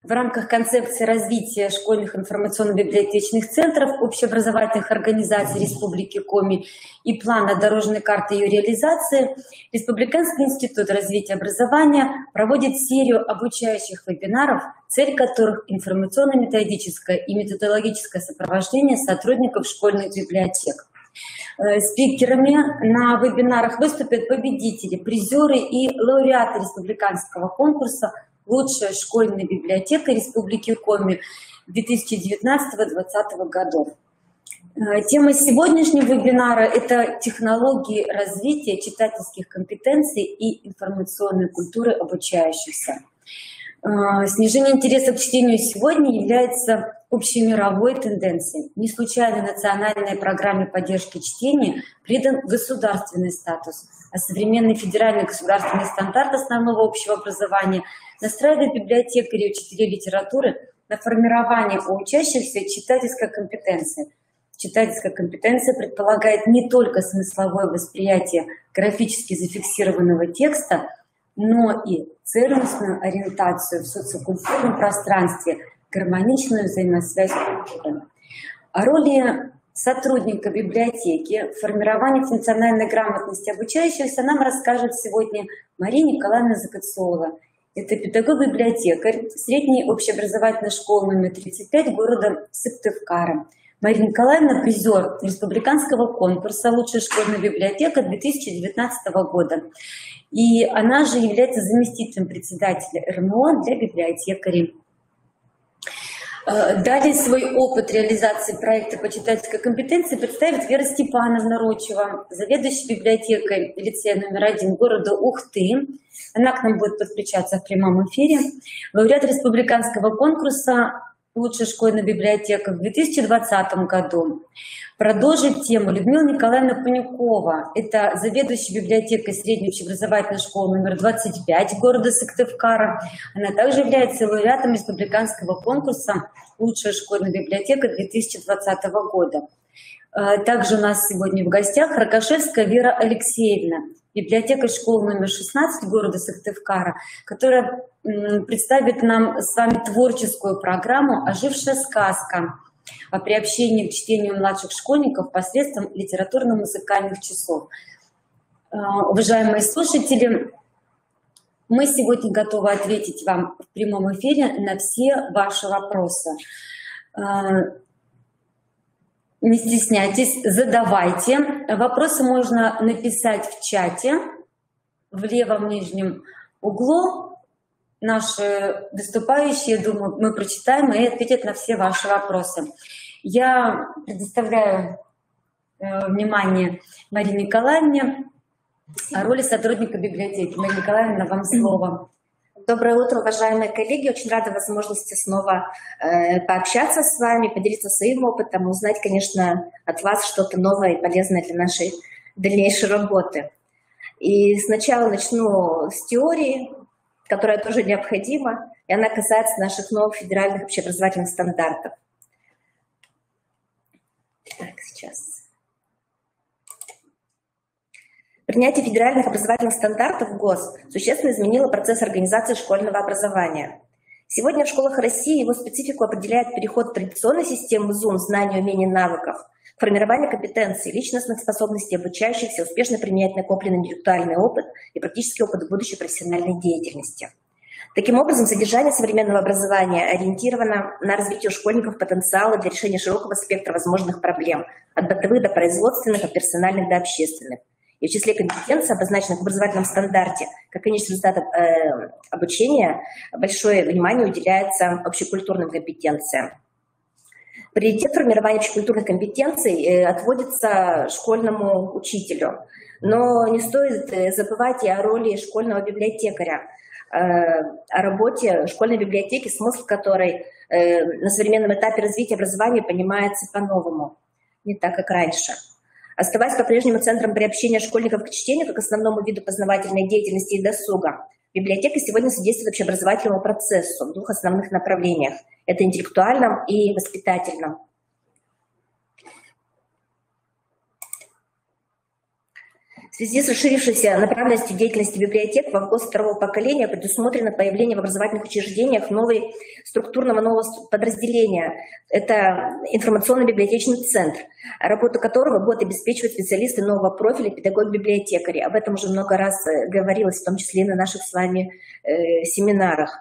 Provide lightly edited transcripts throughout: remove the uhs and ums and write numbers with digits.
В рамках концепции развития школьных информационно-библиотечных центров общеобразовательных организаций Республики Коми и плана дорожной карты ее реализации Республиканский институт развития образования проводит серию обучающих вебинаров, цель которых информационно-методическое и методологическое сопровождение сотрудников школьных библиотек. Спикерами на вебинарах выступят победители, призеры и лауреаты республиканского конкурса «Лучшая школьная библиотека Республики Коми 2019-2020 годов». Тема сегодняшнего вебинара – это технологии развития читательских компетенций и информационной культуры обучающихся. Снижение интереса к чтению сегодня является общемировой тенденцией. Не случайно национальной программе поддержки чтения придан государственный статус, а современный федеральный государственный стандарт основного общего образования настраивает библиотекарей и учителей литературы на формирование у учащихся читательской компетенции. Читательская компетенция предполагает не только смысловое восприятие графически зафиксированного текста, но и ценностную ориентацию в социокультурном пространстве, гармоничную взаимосвязь культуры. О роли сотрудника библиотеки в формировании функциональной грамотности обучающихся нам расскажет сегодня Мария Николаевна Закацова. Это педагог-библиотекарь средней общеобразовательной школы номер 35 города Сыктывкара. Мария Николаевна – призер республиканского конкурса «Лучшая школьная библиотека» 2019 года. И она же является заместителем председателя РМО для библиотекарей. Далее свой опыт реализации проекта по читательской компетенции представит Вера Степановна Рочева, заведующая библиотекой лицея номер 1 города Ухты. Она к нам будет подключаться в прямом эфире. Лауреат республиканского конкурса «Лучшая школьная библиотека» в 2020 году. Продолжит тему Людмила Николаевна Панюкова. Это заведующая библиотекой средней общеобразовательной школы номер 25 города Сыктывкара. Она также является лауреатом республиканского конкурса «Лучшая школьная библиотека» 2020 года. Также у нас сегодня в гостях Ракошевская Вера Алексеевна, библиотекарь школы номер 16 города Сыктывкара, которая представит нам с вами творческую программу «Ожившая сказка» о приобщении к чтению младших школьников посредством литературно-музыкальных часов. Уважаемые слушатели, мы сегодня готовы ответить вам в прямом эфире на все ваши вопросы. Не стесняйтесь, задавайте. Вопросы можно написать в чате в левом нижнем углу. Наши выступающие, думаю, мы прочитаем и ответят на все ваши вопросы. Я предоставляю внимание Марии Николаевне о роли сотрудника библиотеки. Мария Николаевна, вам слово. Доброе утро, уважаемые коллеги. Очень рада возможности снова пообщаться с вами, поделиться своим опытом, узнать, конечно, от вас что-то новое и полезное для нашей дальнейшей работы. И сначала начну с теории, которая тоже необходима, и она касается наших новых федеральных общеобразовательных стандартов. Так, сейчас. Принятие федеральных образовательных стандартов в ГОС существенно изменило процесс организации школьного образования. Сегодня в школах России его специфику определяет переход от традиционной системы ЗУМ знаний, умений, навыков к формированию компетенций, личностных способностей обучающихся успешно применять накопленный интеллектуальный опыт и практический опыт в будущей профессиональной деятельности. Таким образом, содержание современного образования ориентировано на развитие у школьников потенциала для решения широкого спектра возможных проблем, от бытовых до производственных, от персональных до общественных. И в числе компетенций, обозначенных в образовательном стандарте, как конечный результат обучения, большое внимание уделяется общекультурным компетенциям. Приоритет формирования общекультурных компетенций отводится школьному учителю. Но не стоит забывать и о роли школьного библиотекаря, о работе школьной библиотеки, смысл которой на современном этапе развития образования понимается по-новому, не так, как раньше. Оставаясь по-прежнему центром приобщения школьников к чтению как основному виду познавательной деятельности и досуга, библиотека сегодня содействует общеобразовательному процессу в двух основных направлениях. Это интеллектуальном и воспитательном. В связи с расширившейся направленностью деятельности библиотек в ВГОС второго поколения предусмотрено появление в образовательных учреждениях структурного нового подразделения. Это информационно-библиотечный центр, работу которого будут обеспечивать специалисты нового профиля педагог-библиотекари. Об этом уже много раз говорилось, в том числе и на наших с вами семинарах.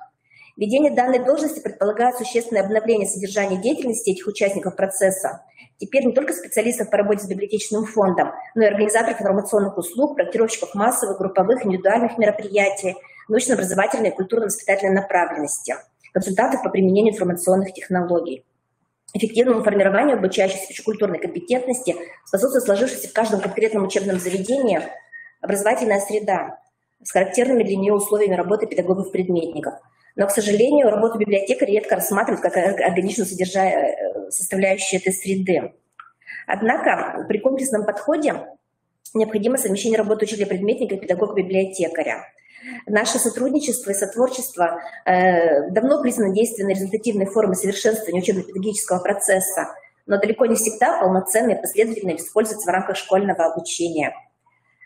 Введение данной должности предполагает существенное обновление содержания деятельности этих участников процесса. Теперь не только специалистов по работе с библиотечным фондом, но и организаторов информационных услуг, проектировщиков массовых, групповых, индивидуальных мероприятий, научно-образовательной и культурно-воспитательной направленности, консультантов по применению информационных технологий. Эффективному формированию обучающихся общекультурной компетентности способствует сложившаяся в каждом конкретном учебном заведении образовательная среда с характерными для нее условиями работы педагогов-предметников. Но, к сожалению, работу библиотекаря редко рассматривают как органичную составляющую этой среды. Однако при комплексном подходе необходимо совмещение работы учителя-предметника и педагога-библиотекаря. Наше сотрудничество и сотворчество давно признаны действенной результативной формой совершенствования учебно-педагогического процесса, но далеко не всегда полноценно и последовательно используется в рамках школьного обучения.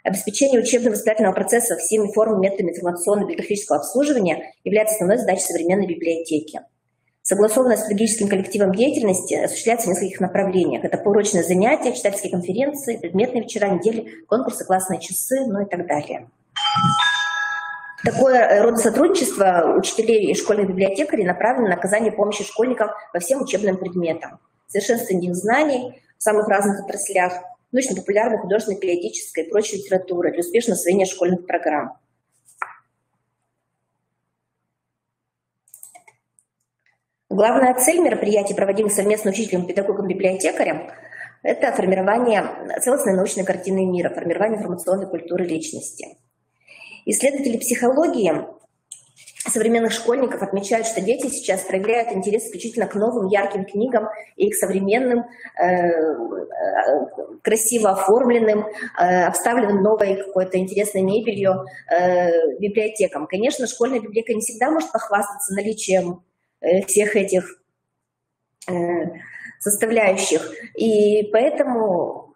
Обеспечение учебно-воспитательного процесса всеми формами методами информационно-библиографического обслуживания является основной задачей современной библиотеки. Согласованная с педагогическим коллективом деятельности осуществляется в нескольких направлениях. Это поурочные занятия, читательские конференции, предметные вечера, недели, конкурсы, классные часы, ну и так далее. Такое рода сотрудничество учителей и школьных библиотекарей направлено на оказание помощи школьникам по всем учебным предметам, совершенствование их знаний в самых разных отраслях, научно-популярной, художественной, периодической и прочей литературы для успешного освоения школьных программ. Главная цель мероприятий, проводимых совместно учителем, педагогом, библиотекарем, это формирование целостной научной картины мира, формирование информационной культуры личности. Исследователи психологии современных школьников отмечают, что дети сейчас проявляют интерес исключительно к новым ярким книгам и к современным, красиво оформленным, обставленным новой какой-то интересной мебелью библиотекам. Конечно, школьная библиотека не всегда может похвастаться наличием всех этих составляющих, и поэтому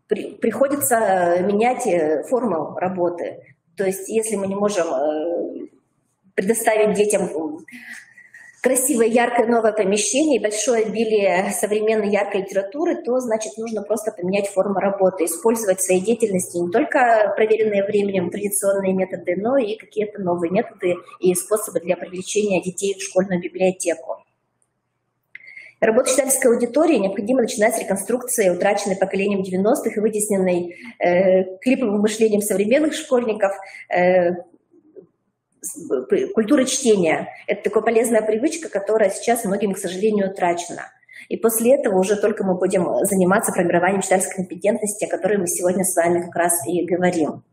приходится менять форму работы. То есть если мы не можем предоставить детям красивое, яркое, новое помещение и большое обилие современной яркой литературы, то, значит, нужно просто поменять форму работы, использовать в своей деятельности не только проверенные временем традиционные методы, но и какие-то новые методы и способы для привлечения детей в школьную библиотеку. Работу читательской аудитории необходимо начинать с реконструкции, утраченной поколением 90-х и вытесненной клиповым мышлением современных школьников, культуры чтения. Это такая полезная привычка, которая сейчас многими, к сожалению, утрачена. И после этого уже только мы будем заниматься формированием читательской компетентности, о которой мы сегодня с вами как раз и говорим.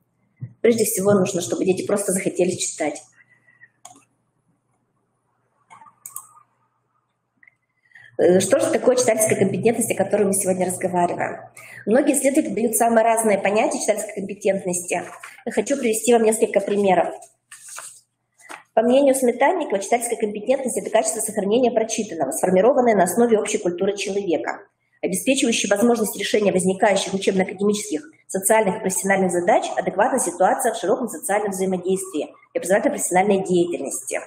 Прежде всего нужно, чтобы дети просто захотели читать. Что же такое читательская компетентность, о которой мы сегодня разговариваем? Многие исследователи дают самые разные понятия читательской компетентности. Я хочу привести вам несколько примеров. По мнению Сметанникова, читательская компетентность – это качество сохранения прочитанного, сформированное на основе общей культуры человека, обеспечивающее возможность решения возникающих учебно-академических, социальных и профессиональных задач, адекватной ситуации в широком социальном взаимодействии и образовательно-профессиональной деятельности.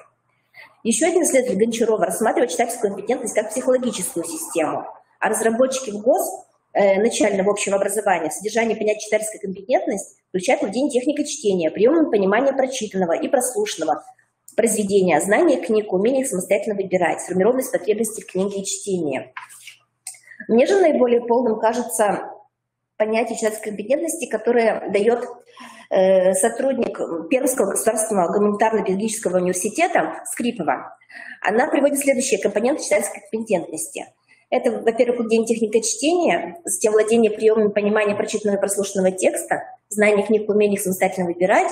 Еще один исследователь Гончарова рассматривает читательскую компетентность как психологическую систему, а разработчики ВГОС начального общего образования в содержании понятия читательская компетентность включают владение техникой чтения, приемом понимания прочитанного и прослушанного произведения, знание книг, умение их самостоятельно выбирать, сформированность потребностей в книге и чтении. Мне же наиболее полным кажется понятие читательской компетентности, которое дает сотрудник Пермского государственного гуманитарно-педагогического университета Скрипова. Она приводит следующие компоненты читательской компетентности. Это, во-первых, владение техникой чтения, затем владение приемами понимания прочитанного и прослушанного текста, знание книг, умение их самостоятельно выбирать,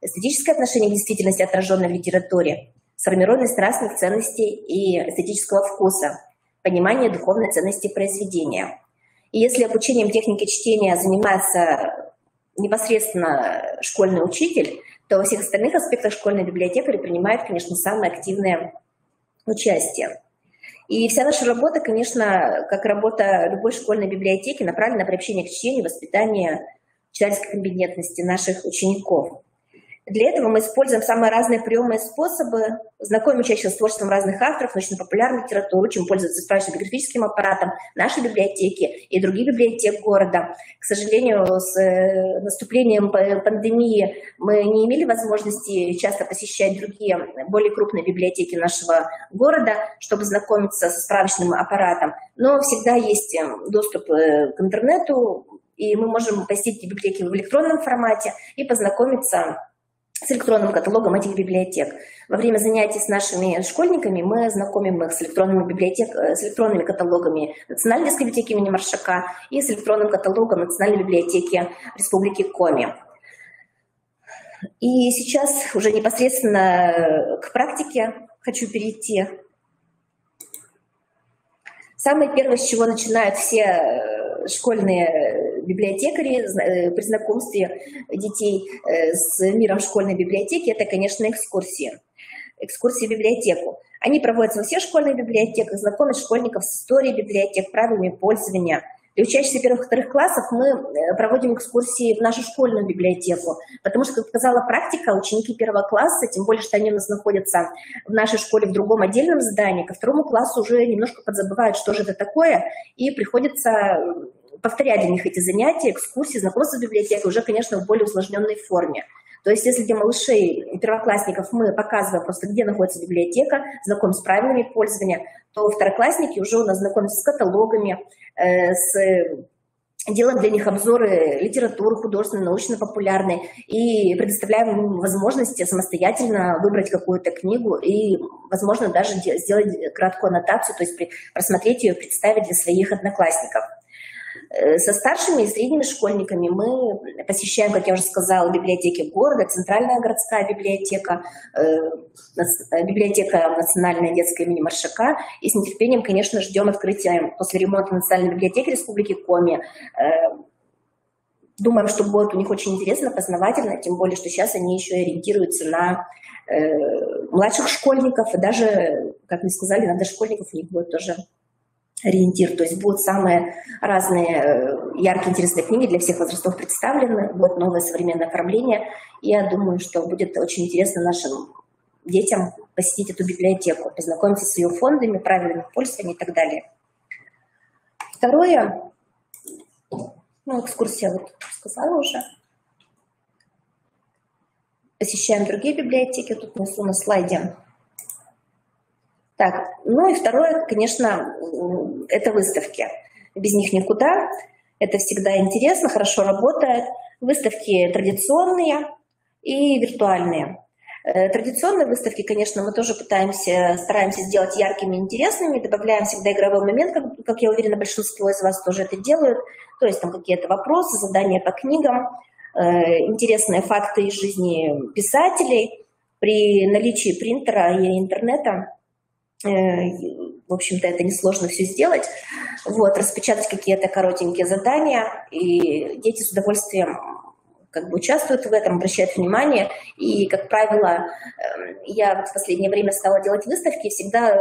эстетическое отношение к действительности, отраженной в литературе, сформированность нравственных ценностей и эстетического вкуса, понимание духовной ценности произведения. И если обучением техники чтения занимается непосредственно школьный учитель, то во всех остальных аспектах школьная библиотекарь принимает, конечно, самое активное участие. И вся наша работа, конечно, как работа любой школьной библиотеки, направлена на приобщение к чтению, воспитание читательской компетентности наших учеников. Для этого мы используем самые разные приемы и способы, знакомим чаще с творчеством разных авторов, научно-популярной литературы, учим пользоваться справочно-библиографическим аппаратом нашей библиотеки и других библиотек города. К сожалению, с наступлением пандемии мы не имели возможности часто посещать другие, более крупные библиотеки нашего города, чтобы знакомиться со справочным аппаратом. Но всегда есть доступ к интернету, и мы можем посетить библиотеки в электронном формате и познакомиться с электронным каталогом этих библиотек. Во время занятий с нашими школьниками мы знакомим их с электронными каталогами Национальной детской библиотеки имени Маршака и с электронным каталогом Национальной библиотеки Республики Коми. И сейчас уже непосредственно к практике хочу перейти. Самое первое, с чего начинают все школьные библиотекари при знакомстве детей с миром школьной библиотеки, это, конечно, экскурсии. Экскурсии в библиотеку. Они проводятся во всех школьных библиотеках, знакомят школьников с историей библиотек, правилами пользования. Для учащихся первых и вторых классов мы проводим экскурсии в нашу школьную библиотеку, потому что, как показала практика, ученики первого класса, тем более, что они у нас находятся в нашей школе в другом отдельном здании, ко второму классу уже немножко подзабывают, что же это такое, и приходится повторять для них эти занятия, экскурсии, знакомства с библиотекой уже, конечно, в более усложненной форме. То есть, если для малышей, первоклассников мы показываем просто, где находится библиотека, знакомим с правилами пользования, то второклассники уже у нас знакомятся с каталогами, делаем для них обзоры литературы художественной, научно-популярной и предоставляем им возможности самостоятельно выбрать какую-то книгу и, возможно, даже сделать краткую аннотацию, то есть просмотреть ее, представить для своих одноклассников. Со старшими и средними школьниками мы посещаем, как я уже сказала, библиотеки города, Центральная городская библиотека, библиотека Национальная детская имени Маршака. И с нетерпением, конечно, ждем открытия после ремонта Национальной библиотеки Республики Коми. Думаем, что будет у них очень интересно, познавательно, тем более, что сейчас они еще ориентируются на младших школьников, и даже, как мы сказали, на дошкольников у них будет тоже ориентир, то есть будут самые разные яркие, интересные книги для всех возрастов представлены, будет новое современное оформление. И я думаю, что будет очень интересно нашим детям посетить эту библиотеку, познакомиться с ее фондами, правилами пользования и так далее. Второе, экскурсия, вот сказала уже. Посещаем другие библиотеки, тут внизу на слайде. Так, и второе, конечно, это выставки. Без них никуда. Это всегда интересно, хорошо работает. Выставки традиционные и виртуальные. Традиционные выставки, конечно, мы тоже стараемся сделать яркими и интересными, добавляем всегда игровой момент, как я уверена, большинство из вас тоже это делают. То есть там какие-то вопросы, задания по книгам, интересные факты из жизни писателей. При наличии принтера и интернета, в общем-то, это несложно все сделать. Распечатать какие-то коротенькие задания, и дети с удовольствием участвуют в этом, обращают внимание. И, как правило, я в последнее время стала делать выставки, всегда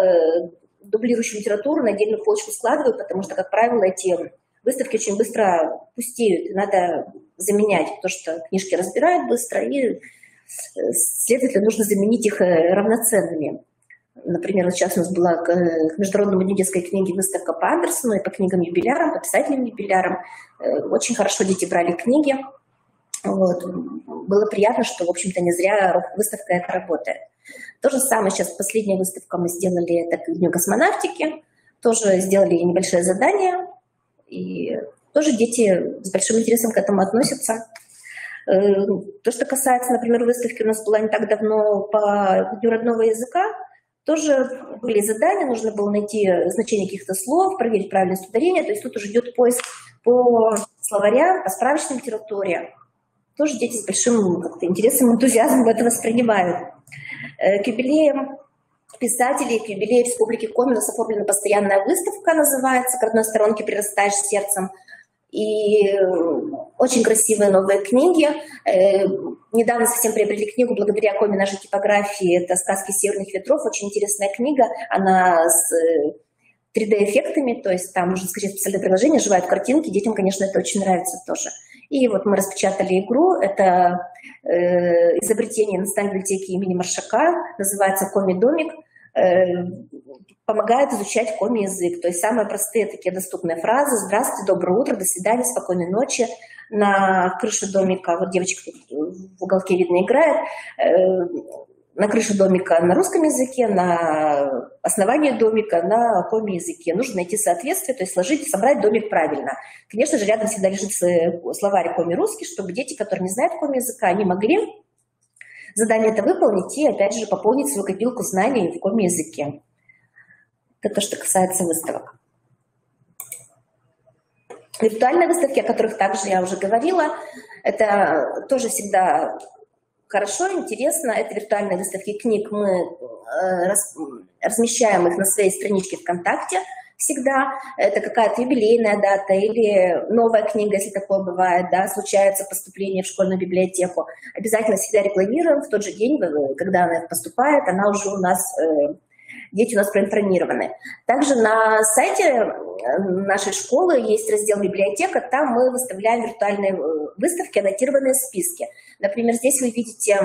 дублирующую литературу на отдельную полочку складываю, потому что, как правило, эти выставки очень быстро пустеют, надо заменять, потому что книжки разбирают быстро, и, следовательно, нужно заменить их равноценными. Например, сейчас у нас была к Международному дню детской книги выставка по Андерсону и по книгам-юбилярам, по писателям-юбилярам. Очень хорошо дети брали книги. Было приятно, что, в общем-то, не зря выставка эта работает. То же самое сейчас, последняя выставка мы сделали, это к Дню космонавтики. Тоже сделали небольшое задание. И тоже дети с большим интересом к этому относятся. То, что касается, например, выставки, у нас была не так давно по Дню родного языка, тоже были задания, нужно было найти значение каких-то слов, проверить правильность ударения. То есть тут уже идет поиск по словарям, по справочной литературе. Тоже дети с большим интересом, энтузиазмом это воспринимают. К юбилеям писателей, к юбилею Республики Коми у нас оформлена постоянная выставка, называется «К родной сторонке прирастаешь сердцем». И очень красивые новые книги. Недавно совсем приобрели книгу благодаря Коми нашей типографии. Это «Сказки северных ветров». Очень интересная книга. Она с 3D-эффектами, то есть там можно скачать специальное приложение, живают картинки. Детям, конечно, это очень нравится тоже. И вот мы распечатали игру, это изобретение Национальной библиотеки имени Маршака, называется «Коми-домик», помогает изучать коми-язык. То есть самые простые такие доступные фразы: «Здравствуйте», «Доброе утро», «До свидания», «Спокойной ночи». На крыше домика, вот девочка в уголке видно играет, на крыше домика на русском языке, на основании домика на коми-языке. Нужно найти соответствие, то есть сложить, собрать домик правильно. Конечно же, рядом всегда лежит словарь коми-русский, чтобы дети, которые не знают коми-языка, они могли задание это выполнить и, опять же, пополнить свою копилку знаний в коми-языке. Это то, что касается выставок. Виртуальные выставки, о которых также я уже говорила, это тоже всегда хорошо, интересно. Это виртуальные выставки книг. Мы размещаем их на своей страничке ВКонтакте всегда. Это какая-то юбилейная дата или новая книга, если такое бывает, да, случается поступление в школьную библиотеку. Обязательно всегда рекламируем в тот же день, когда она поступает, она уже у нас... Дети у нас проинформированы. Также на сайте нашей школы есть раздел «Библиотека». Там мы выставляем виртуальные выставки, аннотированные списки. Например, здесь вы видите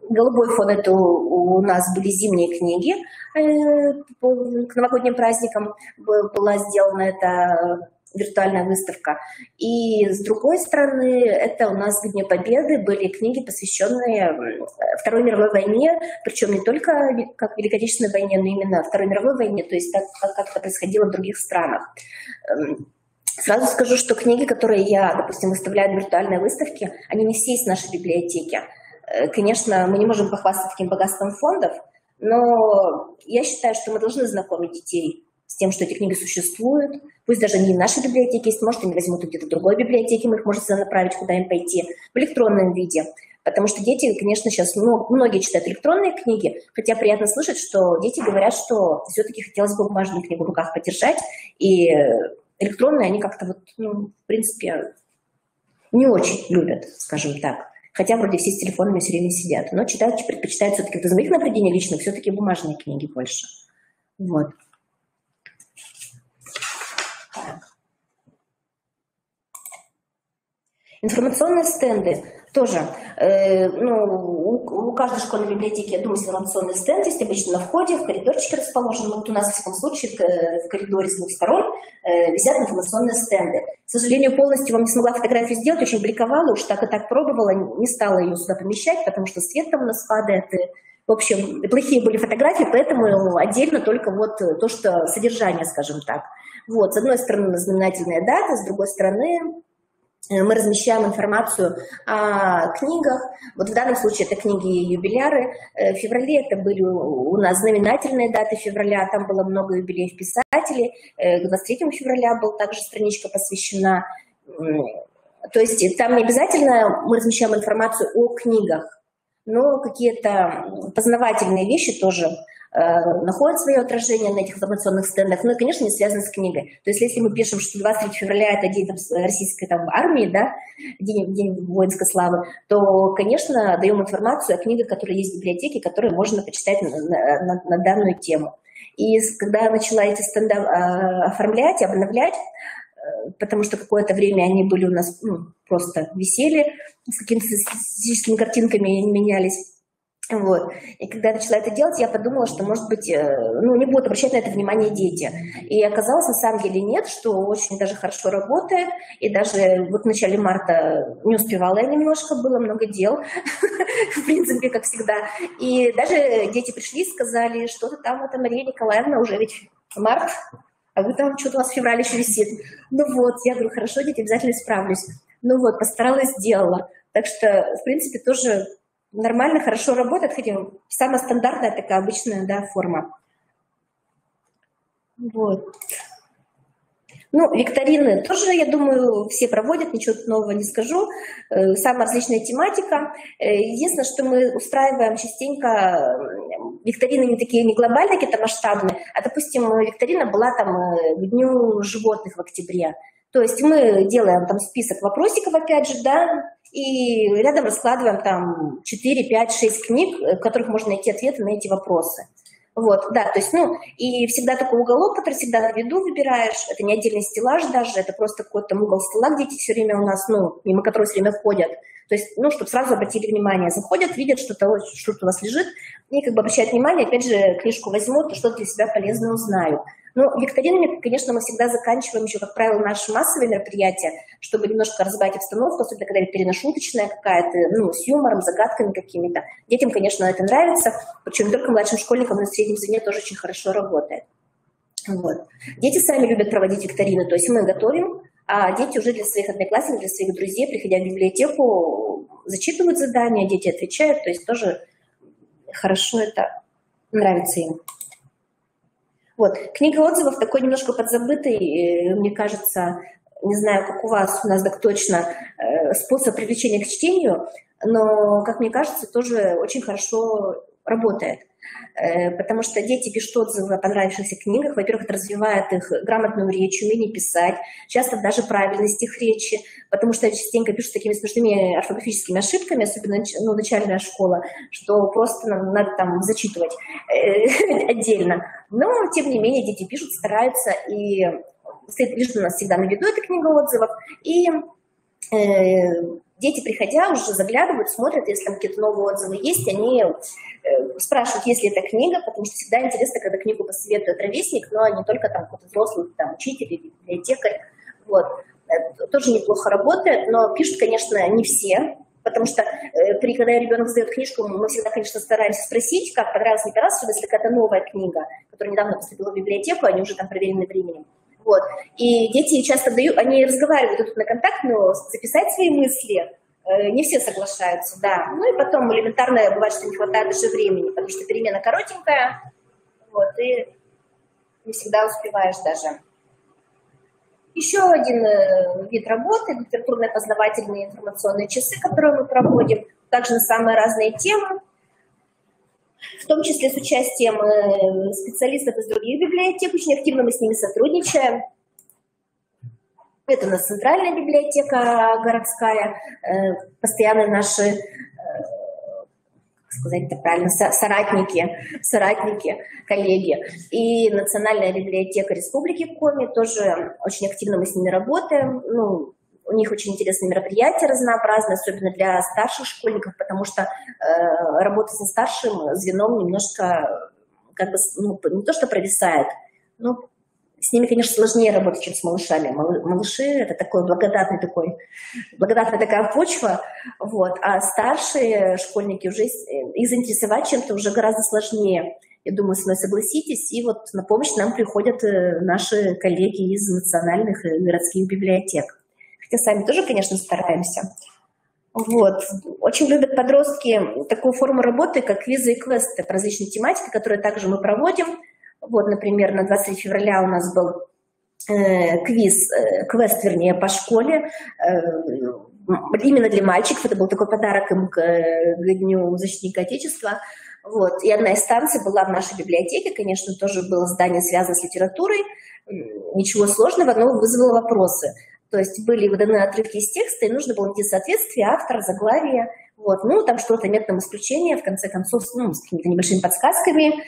голубой фон. Это у нас были зимние книги. К новогодним праздникам была сделана эта виртуальная выставка. И с другой стороны, это у нас в Дне Победы были книги, посвященные Второй мировой войне, причем не только как Великой Отечественной войне, но именно Второй мировой войне, то есть так, как это происходило в других странах. Сразу скажу, что книги, которые я, допустим, выставляю на виртуальной выставке, они не все есть в нашей библиотеке. Конечно, мы не можем похвастаться таким богатством фондов, но я считаю, что мы должны знакомить детей с тем, что эти книги существуют. Пусть даже не в нашей библиотеке есть, может, они возьмут где-то в другой библиотеке, мы их можем направить, куда им пойти, в электронном виде. Потому что дети, конечно, сейчас многие читают электронные книги, хотя приятно слышать, что дети говорят, что все-таки хотелось бы бумажную книгу в руках подержать, и электронные они как-то, вот, ну, в принципе, не очень любят, скажем так. Хотя вроде все с телефонами все время сидят. Но читать предпочитают все-таки, из моих наблюдений лично, все-таки бумажные книги больше. Вот. Информационные стенды тоже. У каждой школьной библиотеки, я думаю, информационный стенд есть обычно на входе, в коридорчике расположен. Вот у нас, в всяком случае, в коридоре с двух сторон висят информационные стенды. К сожалению, полностью вам не смогла фотографию сделать, очень бликовала, уж так и так пробовала, не стала ее сюда помещать, потому что свет там у нас падает. В общем, плохие были фотографии, поэтому отдельно только вот то, что содержание, скажем так. Вот, с одной стороны, знаменательная дата, с другой стороны, мы размещаем информацию о книгах. Вот в данном случае это книги-юбиляры. В феврале это были у нас знаменательные даты февраля, там было много юбилеев писателей. 23 февраля была также страничка посвящена. То есть там не обязательно мы размещаем информацию о книгах, но какие-то познавательные вещи тоже находят свое отражение на этих информационных стендах, ну и, конечно, не связаны с книгой. То есть, если мы пишем, что 23 февраля – это день там, российской там, армии, да, день воинской славы, то, конечно, даем информацию о книгах, которые есть в библиотеке, которые можно почитать на данную тему. И когда я начала эти стенды оформлять, обновлять, потому что какое-то время они были у нас просто висели, с какими-то статистическими картинками они менялись. Вот. И когда я начала это делать, я подумала, что, может быть, не будут обращать на это внимание дети. И оказалось, на самом деле нет, что очень даже хорошо работает. И даже вот в начале марта не успевала я немножко, было много дел, в принципе, как всегда. И даже дети пришли и сказали, что-то там, это Мария Николаевна, уже ведь март, а вы там что-то у вас в феврале еще висит. Ну вот, я говорю, хорошо, дети, обязательно справлюсь. Ну вот, постаралась, сделала. Так что, в принципе, тоже нормально, хорошо работает, хотя самая стандартная такая обычная, да, форма. Вот. Ну, викторины тоже, я думаю, все проводят, ничего нового не скажу. Самая различная тематика. Единственное, что мы устраиваем частенько, викторины не такие, не глобальные, какие-то масштабные, а, допустим, викторина была там к Дню животных в октябре. То есть мы делаем там список вопросиков, опять же, да, и рядом раскладываем там 4, 5, 6 книг, в которых можно найти ответы на эти вопросы. Вот, да, то есть, ну, и всегда такой уголок, который всегда на виду выбираешь, это не отдельный стеллаж даже, это просто какой-то угол стола, где дети все время у нас, ну, мимо которого все время ходят. То есть, ну, чтобы сразу обратили внимание, заходят, видят, что-то у вас лежит, и как бы обращают внимание, опять же, книжку возьмут, и что-то для себя полезное узнают. Ну, викторинами, конечно, мы всегда заканчиваем еще, как правило, наши массовые мероприятия, чтобы немножко разбавить обстановку, особенно когда викторина-шуточная какая-то, ну, с юмором, загадками какими-то. Детям, конечно, это нравится, причем не только младшим школьникам, но и в среднем звене тоже очень хорошо работает. Вот. Дети сами любят проводить викторины, то есть мы готовим, а дети уже для своих одноклассников, для своих друзей, приходя в библиотеку, зачитывают задания, дети отвечают, то есть тоже хорошо это нравится им. Вот. Книга отзывов такой немножко подзабытый, мне кажется, не знаю, как у вас, у нас так точно, способ привлечения к чтению, но, как мне кажется, тоже очень хорошо работает. Потому что дети пишут отзывы о понравившихся книгах. Во-первых, это развивает их грамотную речь, умение писать, часто даже правильность их речи, потому что частенько пишут такими смешными орфографическими ошибками, особенно начальная школа, что просто надо там зачитывать отдельно. Но, тем не менее, дети пишут, стараются, и лежит у нас всегда на виду эта книга отзывов, и дети, приходя, уже заглядывают, смотрят, если там какие-то новые отзывы есть, они спрашивают, есть ли эта книга, потому что всегда интересно, когда книгу посоветует ровесник, но не только там какой-то взрослый там, учитель или библиотекарь. Вот. Это тоже неплохо работает, но пишут, конечно, не все, потому что когда ребенок сдает книжку, мы всегда, конечно, стараемся спросить, как понравилась, не понравилась, особенно если какая-то новая книга, которая недавно поступила в библиотеку, они уже там проверены временем. Вот. И дети часто дают, они разговаривают тут на контакт, но записать свои мысли не все соглашаются, да. Ну и потом элементарно бывает, что не хватает даже времени, потому что перемена коротенькая, вот, и не всегда успеваешь даже. Еще один вид работы – литературно-познавательные информационные часы, которые мы проводим, также на самые разные темы, в том числе с участием специалистов из других библиотек. Очень активно мы с ними сотрудничаем. Это у нас центральная библиотека городская, постоянно наши, как сказать это правильно, соратники, коллеги. И Национальная библиотека Республики Коми, тоже очень активно мы с ними работаем. Ну, у них очень интересные мероприятия разнообразные, особенно для старших школьников, потому что работа со старшим звеном немножко, как бы, ну, не то что провисает, но с ними, конечно, сложнее работать, чем с малышами. Малыши – это такая благодатная такая почва, вот, а старшие школьники уже их заинтересовать чем-то уже гораздо сложнее. Я думаю, со мной согласитесь. И вот на помощь нам приходят наши коллеги из национальных и городских библиотек. Хотя сами тоже, конечно, стараемся. Вот. Очень любят подростки такую форму работы, как квизы и квесты по различным тематикам, которые также мы проводим. Вот, например, на 23 февраля у нас был квест, вернее, по школе, именно для мальчиков. Это был такой подарок им к Дню защитника Отечества. Вот. И одна из станций была в нашей библиотеке, конечно, тоже было здание, связано с литературой. Ничего сложного, но вызвало вопросы. То есть были выданы отрывки из текста, и нужно было найти соответствие, автор, заглавие. Вот. Ну, там что-то методом исключения, в конце концов, ну, с какими-то небольшими подсказками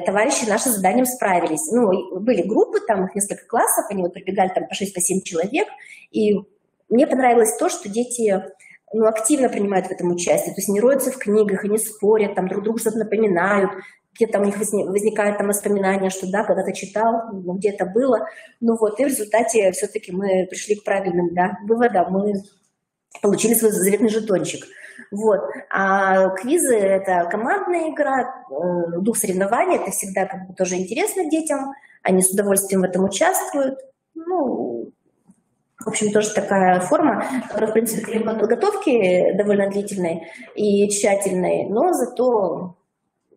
товарищи наши с заданием справились. Ну, были группы, там их несколько классов, они вот прибегали там по 6-7 человек, и мне понравилось то, что дети, ну, активно принимают в этом участие, то есть не роются в книгах, они спорят, там друг другу что-то напоминают, где-то у них возникает там воспоминание, что да, когда-то читал, ну, где это было. Ну вот, и в результате все-таки мы пришли к правильным, да, выводам, мы получили свой заветный жетончик. Вот. А квизы – это командная игра, дух соревнования, это всегда как бы тоже интересно детям, они с удовольствием в этом участвуют. Ну, в общем, тоже такая форма, которая, в принципе, требует подготовки довольно длительной и тщательной, но зато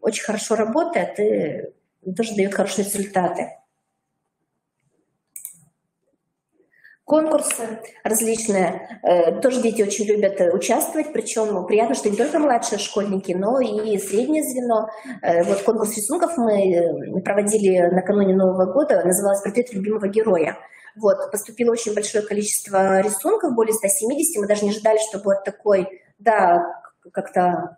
очень хорошо работает и тоже дает хорошие результаты. Конкурсы различные, тоже дети очень любят участвовать, причем приятно, что не только младшие школьники, но и среднее звено. Вот конкурс рисунков мы проводили накануне Нового года, назывался «Портрет любимого героя». Вот, поступило очень большое количество рисунков, более 170, мы даже не ожидали, что будет такой, да, как-то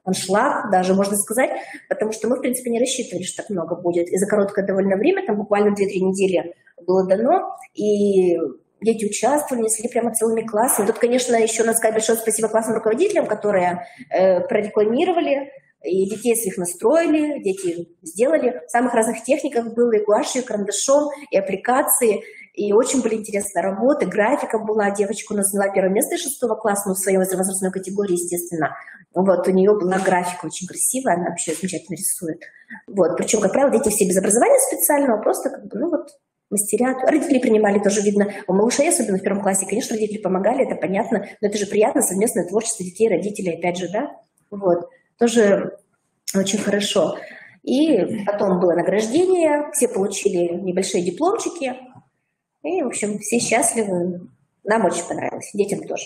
аншлаг, даже можно сказать, потому что мы, в принципе, не рассчитывали, что так много будет. И за короткое довольно время, там буквально 2-3 недели было дано, и дети участвовали, несли прямо целыми классами. Тут, конечно, еще надо сказать большое спасибо классным руководителям, которые прорекламировали, и детей своих настроили, дети сделали. В самых разных техниках было и гуашью, и карандашом, и аппликации. И очень были интересные работы, графика была. Девочка у нас заняла первое место из 6 класса, ну, в своей возрастной категории, естественно. Вот, у нее была графика очень красивая, она вообще замечательно рисует. Вот, причем, как правило, дети все без образования специального, просто как бы, ну вот, мастерят. Родители принимали тоже, видно, у малышей, особенно в 1 классе, конечно, родители помогали, это понятно, но это же приятно, совместное творчество детей, родителей, опять же, да, вот, тоже очень хорошо. И потом было награждение, все получили небольшие дипломчики, и, в общем, все счастливы. Нам очень понравилось, детям тоже.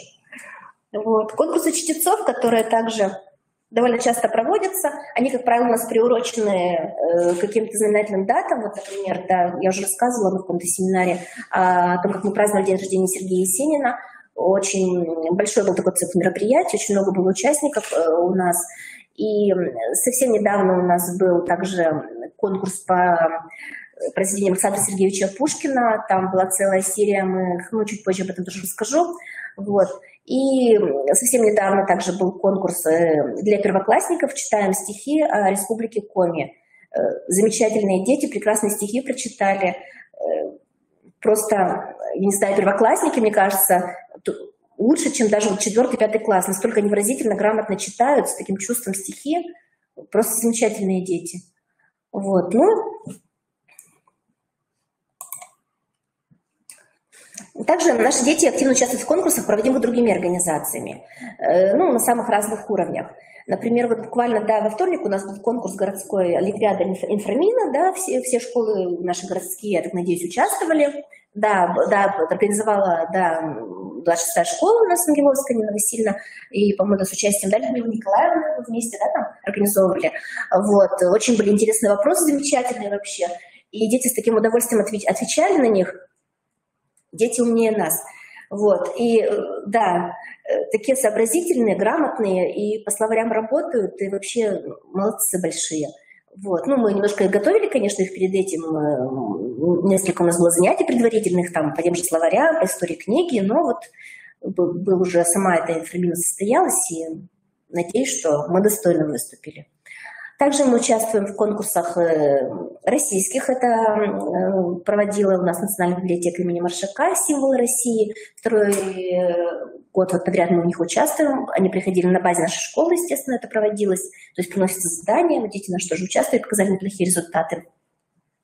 Вот. Конкурсы чтецов, которые также довольно часто проводятся, они, как правило, у нас приурочены к каким-то знаменательным датам. Вот, например, да, я уже рассказывала на каком-то семинаре о том, как мы праздновали день рождения Сергея Есенина. Очень большой был такой цикл мероприятий, очень много было участников у нас. И совсем недавно у нас был также конкурс по произведениям Александра Сергеевича Пушкина. Там была целая серия, мы чуть позже об этом тоже расскажу. Вот. И совсем недавно также был конкурс для первоклассников «Читаем стихи о Республике Коми». Замечательные дети, прекрасные стихи прочитали. Просто, я не знаю, первоклассники, мне кажется, лучше, чем даже 4-5 класс. Настолько они выразительно, грамотно читают, с таким чувством стихи. Просто замечательные дети. Вот, ну... Также наши дети активно участвуют в конкурсах, проводимых другими организациями, ну, на самых разных уровнях. Например, вот буквально, да, во вторник у нас был конкурс городской олимпиады инфрамина, да, все школы наши городские, я так надеюсь, участвовали. Да, организовала, да, 26-я школа у нас на Гимовской, Нина Васильевна, и, по-моему, с участием, да, Людмила Николаевна вместе, да, там организовывали. Вот, очень были интересные вопросы, замечательные вообще, и дети с таким удовольствием отвечали на них. Дети умнее нас. Вот. И да, такие сообразительные, грамотные, и по словарям работают, и вообще молодцы большие. Вот. Ну, мы немножко готовили, конечно, их перед этим. Несколько у нас было занятий предварительных, там, по тем же словарям, по истории книги, но вот был уже сама эта информация состоялась, и надеюсь, что мы достойно выступили. Также мы участвуем в конкурсах российских. Это проводила у нас Национальная библиотека имени Маршака, символы России. 2-й год вот подряд мы в них участвуем. Они приходили на базе нашей школы, естественно, это проводилось. То есть приносятся задания, дети наши тоже участвуют, показали неплохие результаты.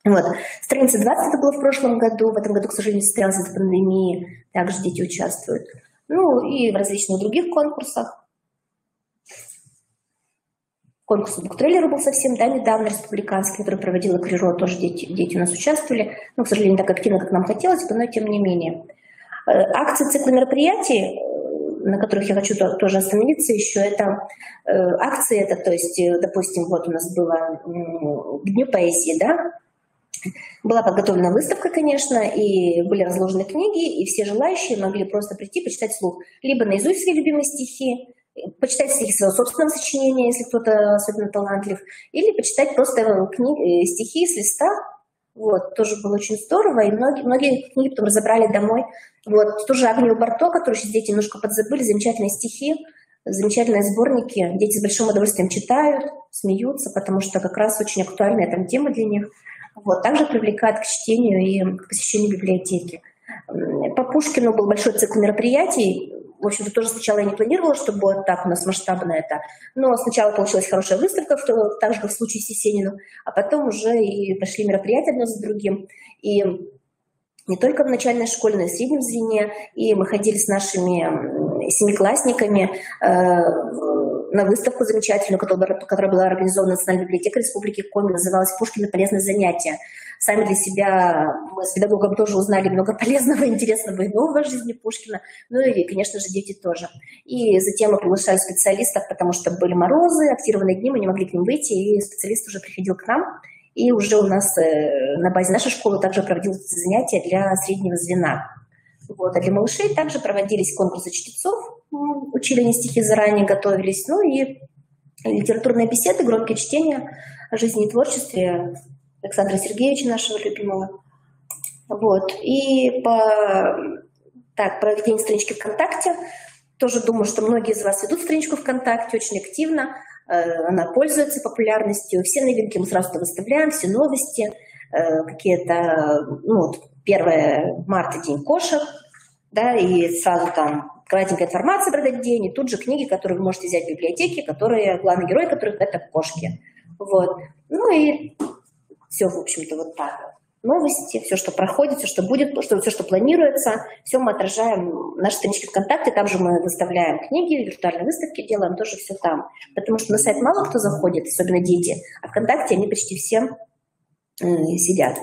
Вот. Страница 20 это было в прошлом году. В этом году, к сожалению, состоялась из-за пандемии. Также дети участвуют. Ну и в различных других конкурсах. Конкурс буктрейлера был совсем, да, недавно, республиканский, который проводила КРИРО, тоже дети у нас участвовали, но, к сожалению, не так активно, как нам хотелось бы, но тем не менее. Акции цикла мероприятий, на которых я хочу тоже остановиться еще, это акции, это, то есть, допустим, вот у нас было к Дню поэзии, да, была подготовлена выставка, конечно, и были разложены книги, и все желающие могли просто прийти, почитать вслух, либо наизусть свои любимые стихи, почитать стихи своего собственного сочинения, если кто-то особенно талантлив, или почитать просто стихи с листа. Вот, тоже было очень здорово, и многие книги потом разобрали домой. Вот, тоже Агнию Барто, которую сейчас дети немножко подзабыли, замечательные стихи, замечательные сборники. Дети с большим удовольствием читают, смеются, потому что как раз очень актуальная там тема для них. Вот, также привлекает к чтению и к посещению библиотеки. По Пушкину был большой цикл мероприятий. В общем-то, тоже сначала я не планировала, что будет так у нас масштабно это. Но сначала получилась хорошая выставка, так же, как в случае с Есениным, а потом уже и пошли мероприятия одно за другим. И не только в начальной школе, но и в среднем звене. И мы ходили с нашими 7-классниками на выставку замечательную, которая была организована Национальной библиотекой Республики Коми, называлась «Пушкин и полезные занятия». Сами для себя мы с педагогом тоже узнали много полезного, интересного и нового в жизни Пушкина, ну и, конечно же, дети тоже. И затем мы приглашали специалистов, потому что были морозы, актированные дни, мы не могли к ним выйти, и специалист уже приходил к нам. И уже у нас на базе нашей школы также проводились занятия для среднего звена. Вот. А для малышей также проводились конкурсы чтецов, учили они стихи заранее, готовились. Ну и литературные беседы, громкие чтения о жизни и творчестве Александра Сергеевича, нашего любимого. Вот. И про ведение странички ВКонтакте. Тоже думаю, что многие из вас ведут страничку ВКонтакте очень активно. Она пользуется популярностью. Все новинки мы сразу выставляем, все новости. Какие-то, 1 марта день кошек, да, и сразу там кратенькая информация про этот день, и тут же книги, которые вы можете взять в библиотеке, главный герой которых это кошки. Вот. Ну и все, в общем-то, вот так. Новости, все, что проходит, все, что будет, все, что планируется, все мы отражаем в нашей страничке ВКонтакте, там же мы выставляем книги, виртуальные выставки делаем, тоже все там. Потому что на сайт мало кто заходит, особенно дети, а ВКонтакте они почти все сидят.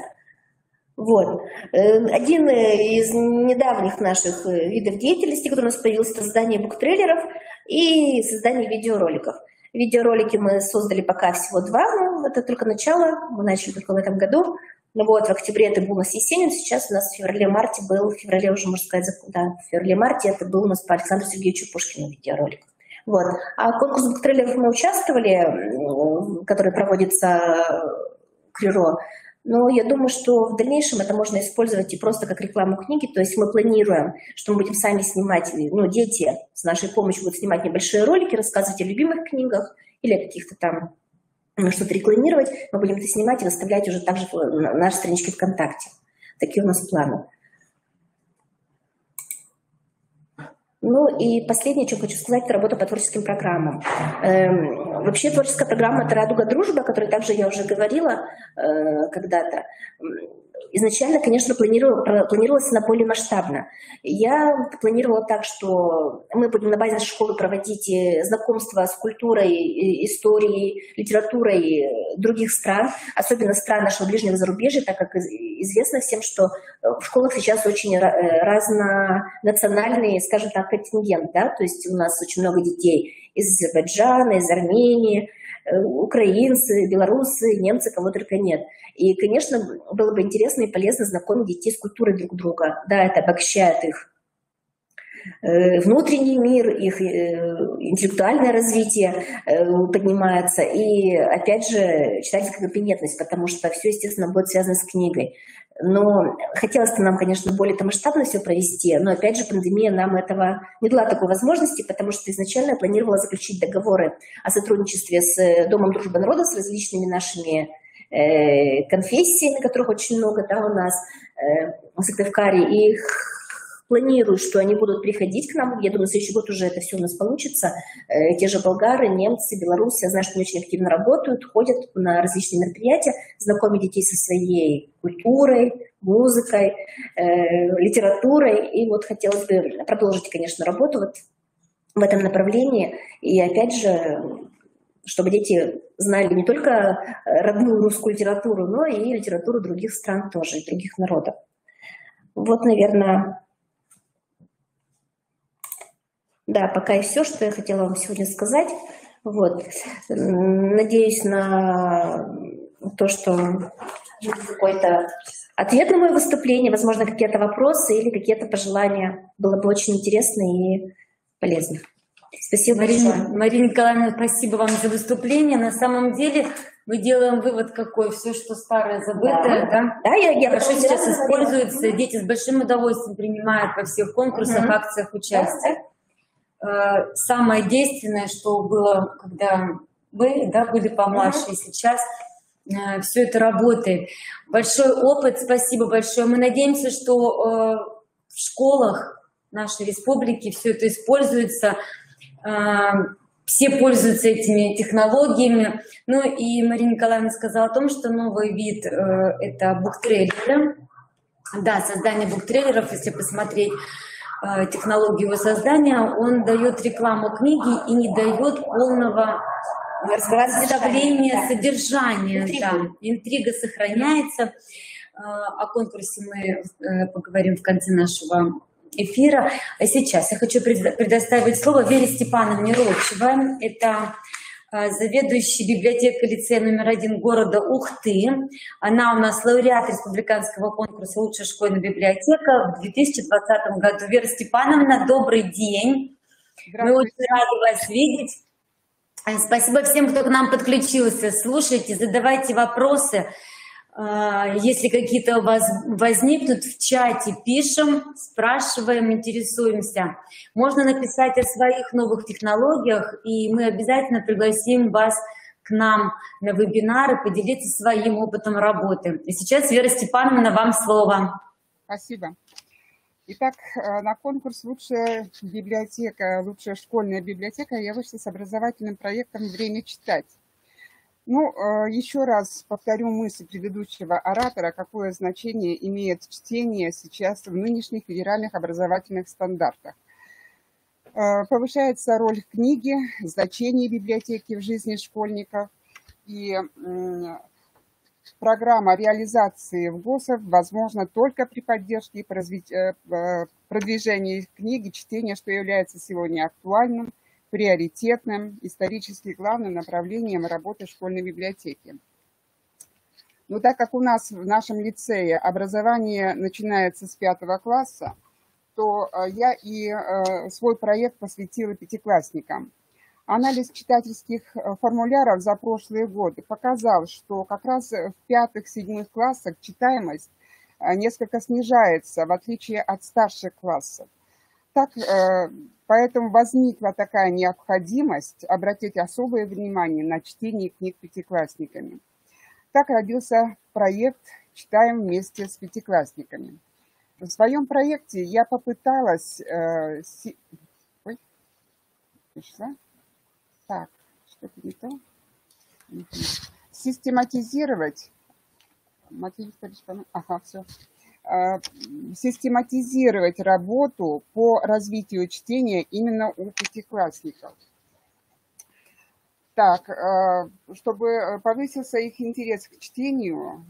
Вот. Один из недавних наших видов деятельности, который у нас появился, это создание буктрейлеров и создание видеороликов. Видеоролики мы создали пока всего 2, но это только начало, мы начали только в этом году. Вот, в октябре это был у нас Есенин, сейчас у нас в феврале-марте был, в феврале-марте это был у нас по Александру Сергеевичу Пушкину видеоролик. Вот. А конкурс буктрейлеров мы участвовали, который проводится КРИРО. Но я думаю, что в дальнейшем это можно использовать и просто как рекламу книги. То есть мы планируем, что мы будем сами снимать, дети с нашей помощью будут снимать небольшие ролики, рассказывать о любимых книгах или о каких-то там что-то рекламировать. Мы будем это снимать и выставлять уже также на нашей страничке ВКонтакте. Такие у нас планы. Ну и последнее, что хочу сказать, это работа по творческим программам. Вообще творческая программа – это «Радуга дружба», о которой также я уже говорила когда-то. Изначально, конечно, планировалось она более масштабно. Я планировала так, что мы будем на базе нашей школы проводить знакомства с культурой, историей, литературой других стран, особенно стран нашего ближнего зарубежья, так как известно всем, что в школах сейчас очень разнонациональный, скажем так, контингент, да? То есть у нас очень много детей из Азербайджана, из Армении, украинцы, белорусы, немцы, кого только нет. И, конечно, было бы интересно и полезно знакомить детей с культурой друг друга. Да, это обогащает их внутренний мир, их интеллектуальное развитие поднимается. И, опять же, читательская компетентность, потому что все, естественно, будет связано с книгой. Но хотелось бы нам, конечно, более масштабно все провести, но, опять же, пандемия нам этого не дала такой возможности, потому что изначально я планировала заключить договоры о сотрудничестве с Домом дружбы народов, с различными нашими конфессиями, которых очень много, да, у нас в Сыктывкаре, и планирую, что они будут приходить к нам. Я думаю, в следующий год уже это все у нас получится. Те же болгары, немцы, белорусы, я знаю, что они очень активно работают, ходят на различные мероприятия, знакомят детей со своей культурой, музыкой, литературой. И вот хотелось бы продолжить, конечно, работу вот в этом направлении. И опять же, чтобы дети знали не только родную русскую литературу, но и литературу других стран тоже, других народов. Вот, наверное, да, пока и все, что я хотела вам сегодня сказать. Вот. Надеюсь на то, что какой-то ответ на мое выступление, возможно, какие-то вопросы или какие-то пожелания. Было бы очень интересно и полезно. Спасибо большое. Марина Николаевна, спасибо вам за выступление. На самом деле мы делаем вывод какой: все, что старое, забытое, да? Да, я хорошо сейчас используется. Дети с большим удовольствием принимают во всех конкурсах, акциях участие. Самое действенное, что было, когда вы, да, были помладше, и сейчас все это работает. Большой опыт, спасибо большое. Мы надеемся, что в школах нашей республики все это используется, все пользуются этими технологиями. Ну и Марина Николаевна сказала о том, что новый вид – это буктрейлеры. Да, создание буктрейлеров, если посмотреть технологию его создания, он дает рекламу книги и не дает полного представления содержания. Да, интрига сохраняется. О конкурсе мы поговорим в конце нашего эфира. А сейчас я хочу предоставить слово Вере Степановне Рочевой. Это заведующая библиотекой лицея номер 1 города Ухты. Она у нас лауреат республиканского конкурса «Лучшая школьная библиотека» в 2020 году. Вера Степановна, добрый день. Мы очень рады вас видеть. Спасибо всем, кто к нам подключился. Слушайте, задавайте вопросы. Если какие-то у вас возникнут, в чате пишем, спрашиваем, интересуемся. Можно написать о своих новых технологиях, и мы обязательно пригласим вас к нам на вебинары, поделиться своим опытом работы. И сейчас, Вера Степановна, вам слово. Спасибо. Итак, на конкурс «Лучшая библиотека», «Лучшая школьная библиотека» я вышла с образовательным проектом «Время читать». Ну, еще раз повторю мысль предыдущего оратора, какое значение имеет чтение сейчас в нынешних федеральных образовательных стандартах. Повышается роль книги, значение библиотеки в жизни школьников, и программа реализации в ГОСах возможна только при поддержке и продвижении книги, чтения, что является сегодня актуальным, приоритетным, исторически главным направлением работы школьной библиотеки. Но так как у нас в нашем лицее образование начинается с 5 класса, то я и свой проект посвятила пятиклассникам. Анализ читательских формуляров за прошлые годы показал, что как раз в 5-7 классах читаемость несколько снижается, в отличие от старших классов. Так, поэтому возникла такая необходимость обратить особое внимание на чтение книг пятиклассниками. Так родился проект «Читаем вместе с пятиклассниками». В своем проекте я попыталась систематизировать систематизировать работу по развитию чтения именно у пятиклассников. Так, чтобы повысился их интерес к чтению,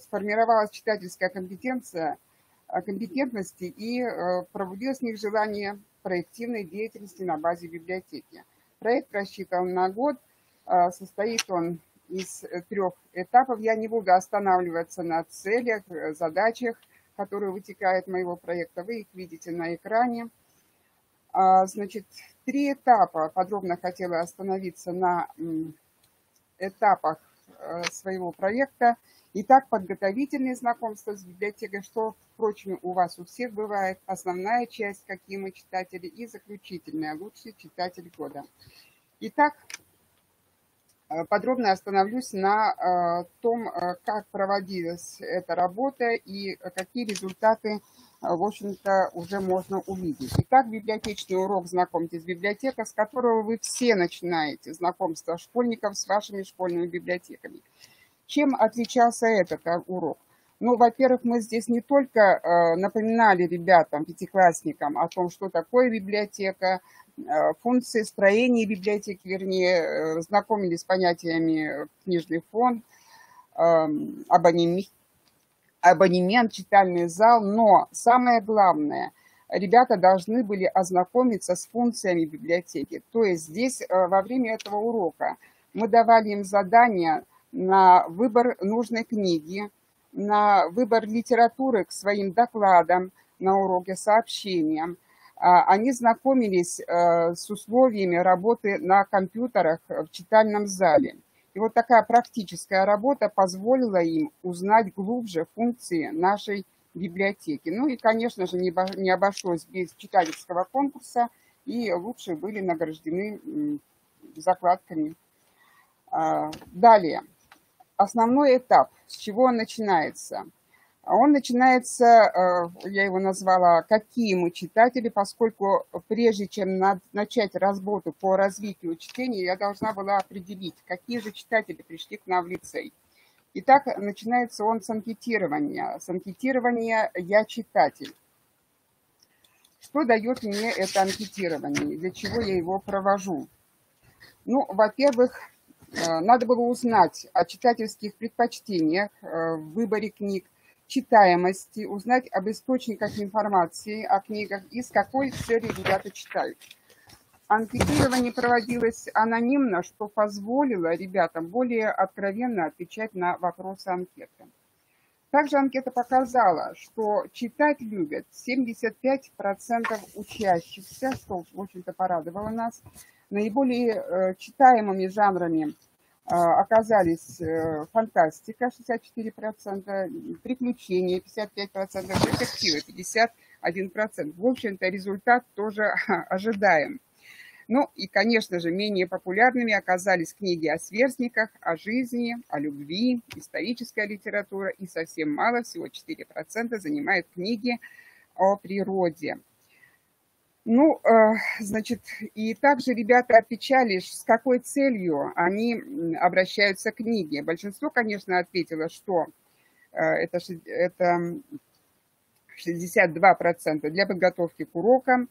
сформировалась читательская компетентность и пробудилось в них желание проективной деятельности на базе библиотеки. Проект рассчитан на год, состоит он из 3 этапов. Я не буду останавливаться на целях, задачах, которые вытекают из моего проекта. Вы их видите на экране. Значит, 3 этапа. Подробно хотела остановиться на этапах своего проекта. Итак, подготовительные знакомства с библиотекой, что, впрочем, у вас у всех бывает. Основная часть, какие мы читатели, и заключительная, лучший читатель года. Итак, подробно остановлюсь на том, как проводилась эта работа и какие результаты, в общем-то, уже можно увидеть. Итак, библиотечный урок «Знакомьтесь с библиотекой», с которого вы все начинаете знакомство школьников с вашими школьными библиотеками. Чем отличался этот урок? Ну, во-первых, мы здесь не только напоминали ребятам, пятиклассникам о том, что такое библиотека, функции строения библиотеки, вернее, знакомились с понятиями книжный фонд, абонемент, читальный зал, но самое главное, ребята должны были ознакомиться с функциями библиотеки. То есть здесь во время этого урока мы давали им задания на выбор нужной книги, на выбор литературы к своим докладам на уроке, сообщениям. Они знакомились с условиями работы на компьютерах в читальном зале. И вот такая практическая работа позволила им узнать глубже функции нашей библиотеки. Ну и, конечно же, не обошлось без читательского конкурса, и лучшие были награждены закладками. Далее. Основной этап, с чего он начинается? Он начинается, я его назвала «Какие мы читатели», поскольку прежде чем начать работу по развитию чтения, я должна была определить, какие же читатели пришли к нам в лицей. Итак, начинается он с анкетирования. С анкетирования «Я читатель». Что дает мне это анкетирование? Для чего я его провожу? Ну, во-первых, надо было узнать о читательских предпочтениях в выборе книг, читаемости, узнать об источниках информации о книгах и с какой целью ребята читают. Анкетирование проводилось анонимно, что позволило ребятам более откровенно отвечать на вопросы анкеты. Также анкета показала, что читать любят 75% учащихся, что, в общем-то, порадовало нас. Наиболее читаемыми жанрами оказались фантастика 64%, приключения 55%, детективы 51%. В общем-то, результат тоже ожидаем. Ну и, конечно же, менее популярными оказались книги о сверстниках, о жизни, о любви, историческая литература, и совсем мало, всего 4% занимают книги о природе. Ну, значит, и также ребята отвечали, с какой целью они обращаются к книге. Большинство, конечно, ответило, что это 62% для подготовки к урокам,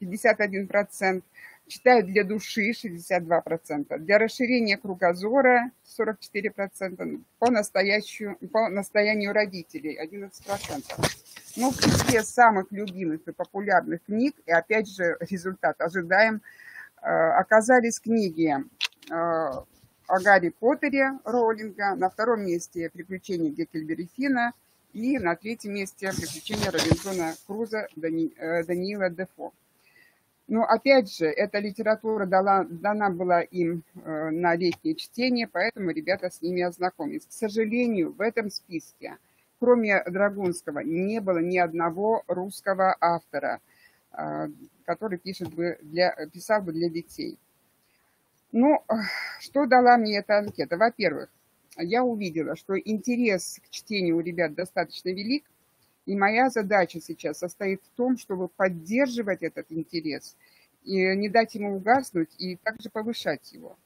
51%, читают для души 62%, для расширения кругозора 44%, по настоянию родителей 11%. Но в числе самых любимых и популярных книг, и опять же результат ожидаем, оказались книги о Гарри Поттере Роулинга, на втором месте «Приключения Гекльберри Финна» и на третьем месте «Приключения Робинзона Круза» Даниила Дефо. Но опять же, эта литература дана была им на летнее чтение, поэтому ребята с ними ознакомились. К сожалению, в этом списке, кроме Драгунского, не было ни одного русского автора, который писал бы для детей. Ну, что дала мне эта анкета? Во-первых, я увидела, что интерес к чтению у ребят достаточно велик, и моя задача сейчас состоит в том, чтобы поддерживать этот интерес и не дать ему угаснуть, и также повышать его.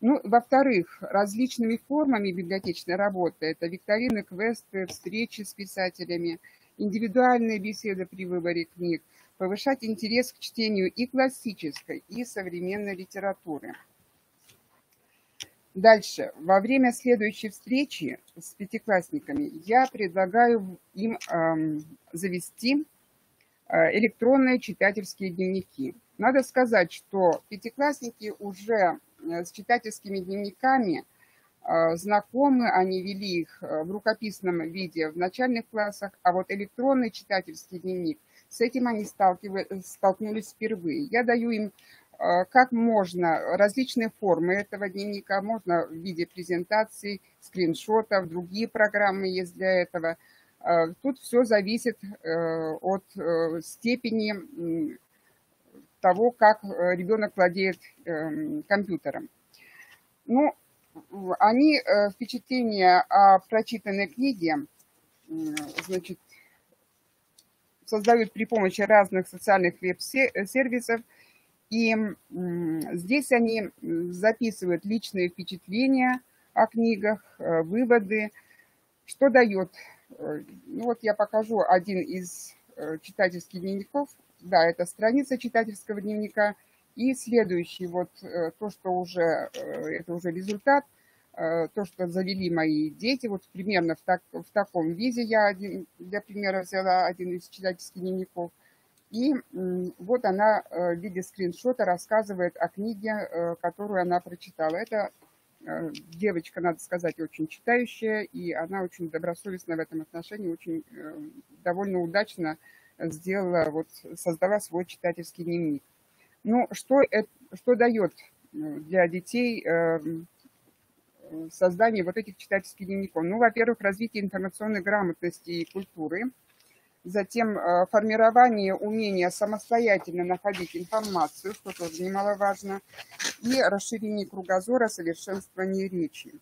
Ну, во-вторых, различными формами библиотечной работы, это викторины, квесты, встречи с писателями, индивидуальные беседы при выборе книг, повышать интерес к чтению и классической, и современной литературы. Дальше. Во время следующей встречи с пятиклассниками я предлагаю им завести электронные читательские дневники. Надо сказать, что пятиклассники уже с читательскими дневниками знакомы, они вели их в рукописном виде в начальных классах, а вот электронный читательский дневник, с этим они столкнулись впервые. Я даю им как можно различные формы этого дневника, можно в виде презентаций, скриншотов, другие программы есть для этого. Тут все зависит от степени того, как ребенок владеет компьютером. Ну, они впечатление о прочитанной книге, значит, создают при помощи разных социальных веб-сервисов, и здесь они записывают личные впечатления о книгах, выводы, что дает. Ну вот я покажу один из читательских дневников. Да, это страница читательского дневника. И следующий, вот то, что уже, это уже результат, то, что завели мои дети, вот примерно в таком виде я для примера взяла один из читательских дневников. И вот она в виде скриншота рассказывает о книге, которую она прочитала. Это девочка, надо сказать, очень читающая, и она очень добросовестна в этом отношении, очень довольно удачно сделала, вот, создала свой читательский дневник. Ну, что дает для детей создание вот этих читательских дневников? Ну, во-первых, развитие информационной грамотности и культуры. Затем формирование умения самостоятельно находить информацию, что тоже немаловажно, и расширение кругозора, совершенствование речи.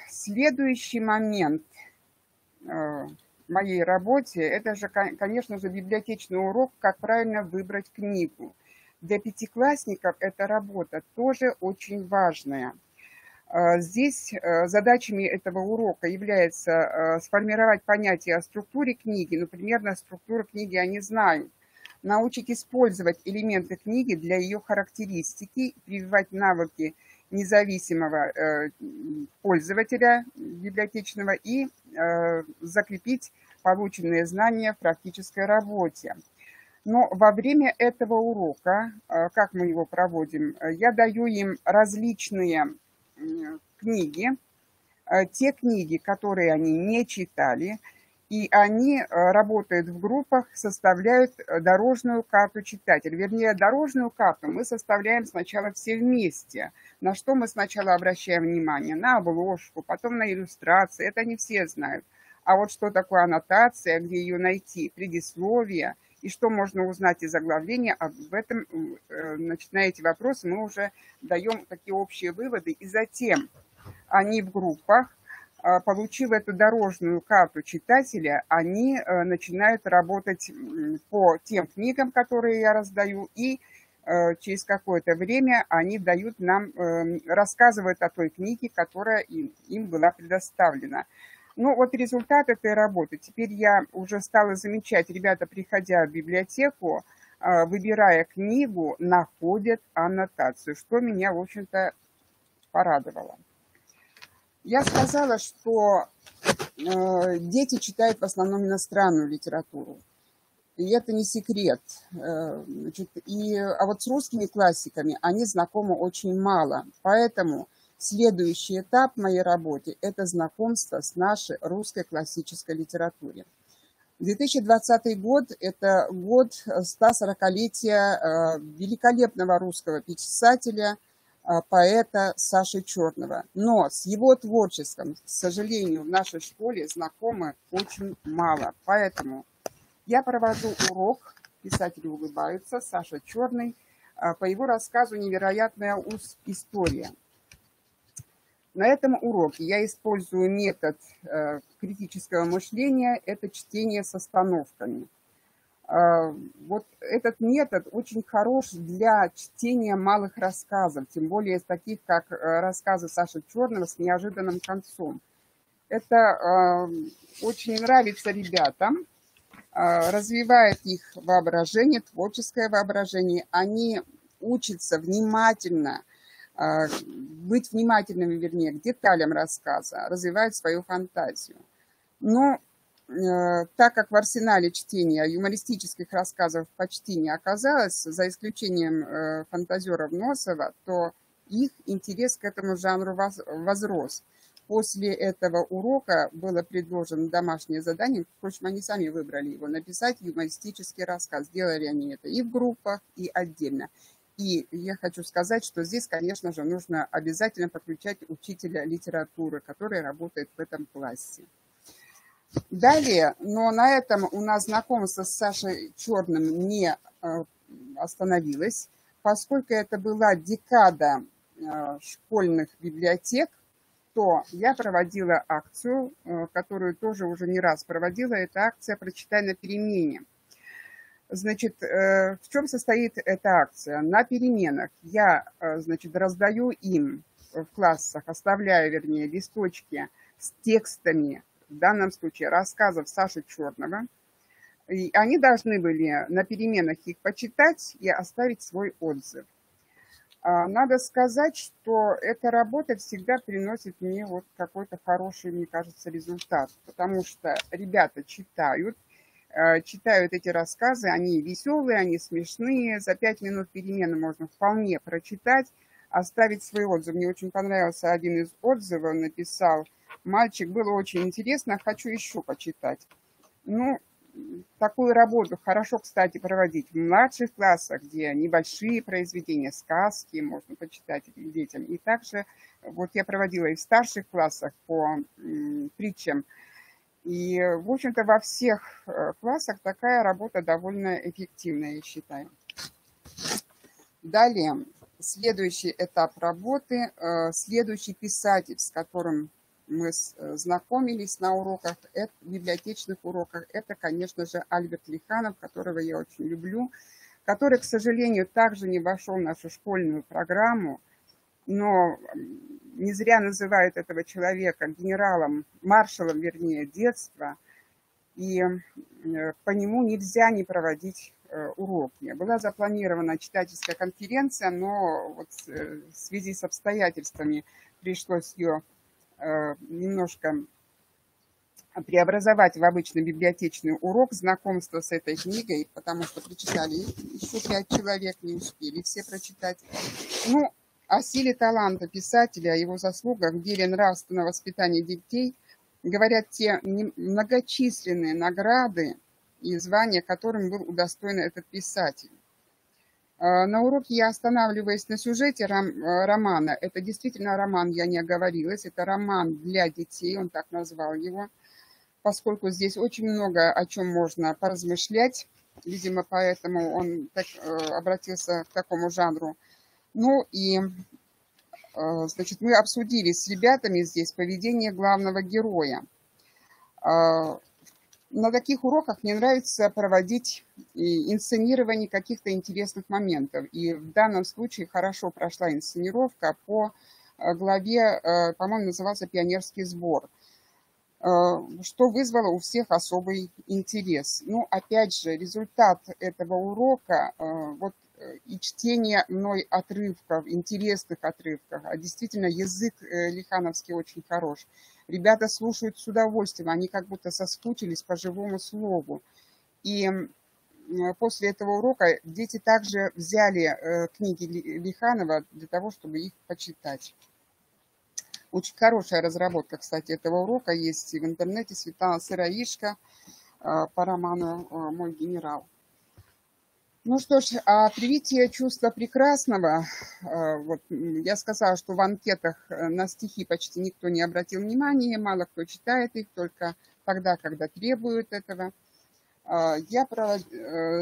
Следующий момент в моей работе, это же, конечно же, библиотечный урок, как правильно выбрать книгу. Для пятиклассников эта работа тоже очень важная. Здесь задачами этого урока является сформировать понятие о структуре книги, ну, примерно структуру книги они знают, научить использовать элементы книги для ее характеристики, прививать навыки независимого пользователя библиотечного и закрепить полученные знания в практической работе. Но во время этого урока, как мы его проводим, я даю им различные книги, те книги, которые они не читали, И они работают в группах, составляют дорожную карту читателя. Вернее, дорожную карту мы составляем сначала все вместе. На что мы сначала обращаем внимание? На обложку, потом на иллюстрации. Это не все знают. А вот что такое аннотация, где ее найти, предисловие, и что можно узнать из оглавления, об этом, значит, на эти вопросы мы уже даем такие общие выводы. И затем они в группах, получив эту дорожную карту читателя, они начинают работать по тем книгам, которые я раздаю, и через какое-то время они дают нам, рассказывают о той книге, которая им была предоставлена. Ну, вот результат этой работы. Теперь я уже стала замечать, ребята, приходя в библиотеку, выбирая книгу, находят аннотацию, что меня, в общем-то, порадовало. Я сказала, что дети читают в основном иностранную литературу. И это не секрет. Значит, а вот с русскими классиками они знакомы очень мало. Поэтому следующий этап в моей работе – это знакомство с нашей русской классической литературой. 2020 год – это год 140-летия великолепного русского писателя, поэта Саши Черного. Но с его творчеством, к сожалению, в нашей школе знакомы очень мало. Поэтому я провожу урок, писатели улыбаются, Саша Черный, по его рассказу «Невероятная история». На этом уроке я использую метод критического мышления, это чтение с остановками. Вот этот метод очень хорош для чтения малых рассказов, тем более таких, как рассказы Саши Черного с неожиданным концом. Это очень нравится ребятам, развивает их воображение, творческое воображение. Они учатся внимательно, быть внимательными, вернее, к деталям рассказа, развивают свою фантазию. Но так как в арсенале чтения юмористических рассказов почти не оказалось, за исключением фантазеров Носова, то их интерес к этому жанру возрос. После этого урока было предложено домашнее задание, впрочем, они сами выбрали его, написать юмористический рассказ. Делали они это и в группах, и отдельно. И я хочу сказать, что здесь, конечно же, нужно обязательно подключать учителя литературы, который работает в этом классе. Далее, но на этом у нас знакомство с Сашей Черным не остановилось, поскольку это была декада школьных библиотек, то я проводила акцию, которую тоже уже не раз проводила, это акция «Прочитай на перемене». Значит, в чем состоит эта акция? На переменах я, значит, раздаю им в классах, оставляю, вернее, листочки с текстами, в данном случае рассказов Саши Черного. И они должны были на переменах их почитать и оставить свой отзыв. Надо сказать, что эта работа всегда приносит мне вот какой-то хороший, мне кажется, результат, потому что ребята читают эти рассказы, они веселые, они смешные, за 5 минут перемены можно вполне прочитать, оставить свой отзыв. Мне очень понравился один из отзывов, он написал: «Мальчик, было очень интересно, хочу еще почитать». Ну, такую работу хорошо, кстати, проводить в младших классах, где небольшие произведения, сказки можно почитать детям. И также вот я проводила и в старших классах по притчам. И, в общем-то, во всех классах такая работа довольно эффективная, я считаю. Далее, следующий этап работы, следующий писатель, с которым мы знакомились на уроках, библиотечных уроках, это, конечно же, Альберт Лиханов, которого я очень люблю, который, к сожалению, также не вошел в нашу школьную программу, но не зря называют этого человека генералом, маршалом, вернее, детства, и по нему нельзя не проводить уроки. Была запланирована читательская конференция, но вот в связи с обстоятельствами пришлось ее немножко преобразовать в обычный библиотечный урок знакомства с этой книгой, потому что прочитали еще 5 человек, не успели все прочитать. Ну, о силе таланта писателя, о его заслугах в деле нравственного воспитания детей говорят те многочисленные награды и звания, которым был удостоен этот писатель. На уроке я останавливаюсь на сюжете романа. Это действительно роман, я не оговорилась. Это роман для детей, он так назвал его, поскольку здесь очень много о чем можно поразмышлять. Видимо, поэтому он так, обратился к такому жанру. Ну и, значит, мы обсудили с ребятами здесь поведение главного героя. На таких уроках мне нравится проводить инсценирование каких-то интересных моментов. И в данном случае хорошо прошла инсценировка по главе, по-моему, назывался «Пионерский сбор», что вызвало у всех особый интерес. Ну, опять же, результат этого урока, вот и чтение мной отрывков, интересных отрывков, а действительно язык лихановский очень хорош. Ребята слушают с удовольствием, они как будто соскучились по живому слову. И после этого урока дети также взяли книги Лиханова для того, чтобы их почитать. Очень хорошая разработка, кстати, этого урока есть в интернете. Светлана Сыроишко по роману «Мой генерал». Ну что ж, а привитие чувства прекрасного. Вот, я сказала, что в анкетах на стихи почти никто не обратил внимания, мало кто читает их, только тогда, когда требуют этого. Я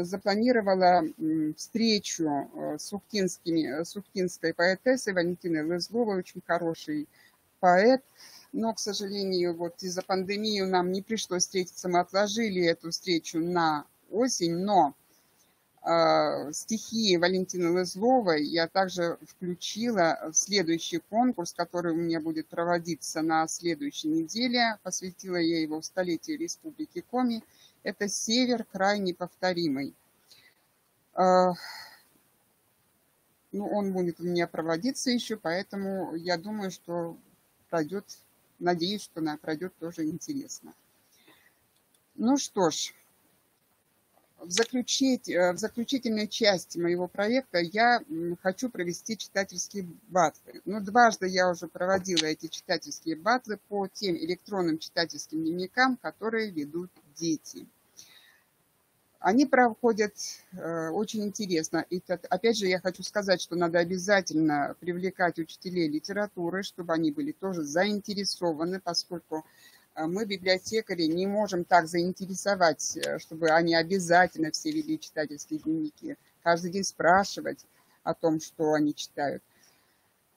запланировала встречу с ухтинской поэтессой Валентиной Лызловой, очень хороший поэт. Но, к сожалению, вот из-за пандемии нам не пришлось встретиться, мы отложили эту встречу на осень, но стихи Валентины Лызловой я также включила в следующий конкурс, который у меня будет проводиться на следующей неделе. Посвятила я его в столетие Республики Коми. Это «Север, край неповторимый». Ну, он будет у меня проводиться еще, поэтому я думаю, что пройдет, надеюсь, что она пройдет тоже интересно. Ну что ж. В заключительной части моего проекта я хочу провести читательские батлы. Но дважды я уже проводила эти читательские батлы по тем электронным читательским дневникам, которые ведут дети. Они проходят очень интересно. И опять же, я хочу сказать, что надо обязательно привлекать учителей литературы, чтобы они были тоже заинтересованы, поскольку мы, библиотекари, не можем так заинтересовать, чтобы они обязательно все вели читательские дневники. Каждый день спрашивать о том, что они читают.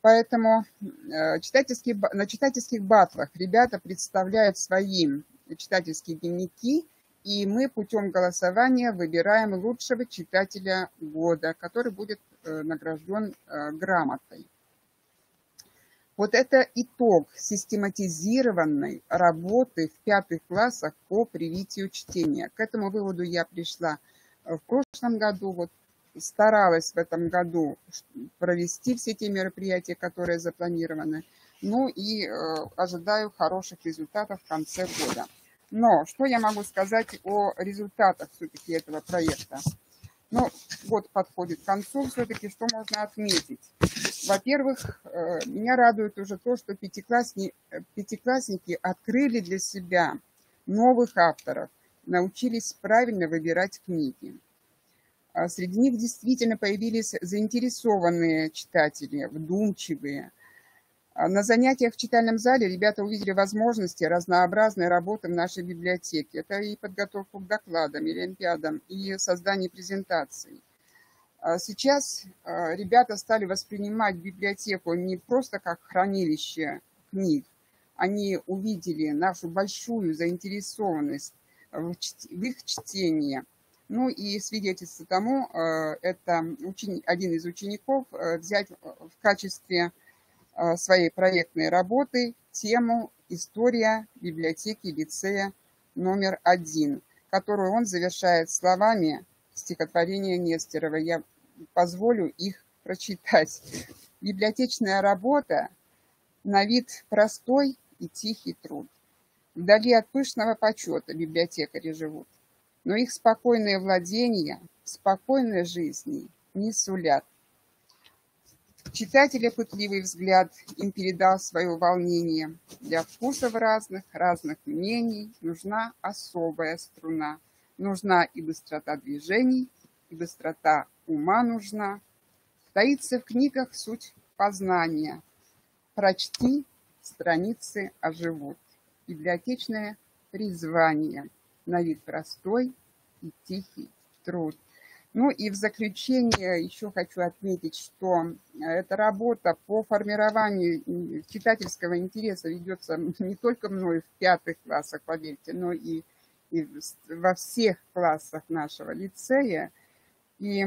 Поэтому на читательских батлах ребята представляют свои читательские дневники, и мы путем голосования выбираем лучшего читателя года, который будет награжден грамотой. Вот это итог систематизированной работы в 5 классах по привитию чтения. К этому выводу я пришла в прошлом году, вот старалась в этом году провести все те мероприятия, которые запланированы, ну и ожидаю хороших результатов в конце года. Но что я могу сказать о результатах все-таки этого проекта? Ну, год подходит к концу, все-таки что можно отметить? Во-первых, меня радует уже то, что пятиклассники открыли для себя новых авторов, научились правильно выбирать книги. Среди них действительно появились заинтересованные читатели, вдумчивые. На занятиях в читальном зале ребята увидели возможности разнообразной работы в нашей библиотеке. Это и подготовку к докладам, и олимпиадам, и создание презентаций. Сейчас ребята стали воспринимать библиотеку не просто как хранилище книг. Они увидели нашу большую заинтересованность в их чтении. Ну и свидетельство тому, это один из учеников взять в качестве своей проектной работы тему «История библиотеки лицея номер 1», которую он завершает словами стихотворения Нестерова. Я позволю их прочитать. Библиотечная работа на вид простой и тихий труд. Вдали от пышного почета библиотекари живут, но их спокойные владения спокойной жизни не сулят. Читателя пытливый взгляд им передал свое волнение. Для вкусов разных мнений нужна особая струна. Нужна и быстрота движений, и быстрота ума нужна. Таится в книгах суть познания. Прочти, страницы оживут. Библиотечное призвание. На вид простой и тихий труд. Ну и в заключение еще хочу отметить, что эта работа по формированию читательского интереса ведется не только мной в 5 классах, поверьте, но и во всех классах нашего лицея. И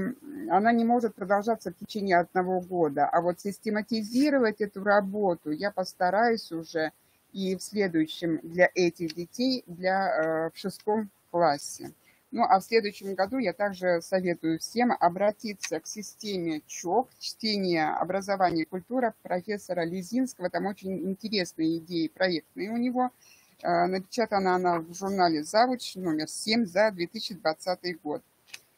она не может продолжаться в течение 1 года. А вот систематизировать эту работу я постараюсь уже и в следующем для этих детей, в 6 классе. Ну, а в следующем году я также советую всем обратиться к системе ЧОК, чтение, образование, культура профессора Лизинского. Там очень интересные идеи проектные у него. Напечатана она в журнале «Завуч» номер 7 за 2020 год.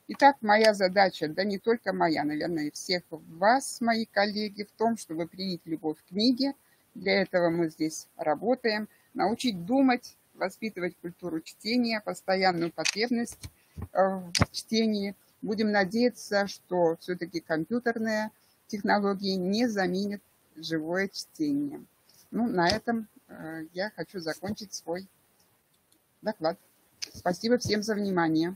Итак, моя задача, да не только моя, наверное, и всех вас, мои коллеги, в том, чтобы привить любовь к книге. Для этого мы здесь работаем, научить думать, воспитывать культуру чтения, постоянную потребность в чтении. Будем надеяться, что все-таки компьютерные технологии не заменят живое чтение. Ну, на этом я хочу закончить свой доклад. Спасибо всем за внимание.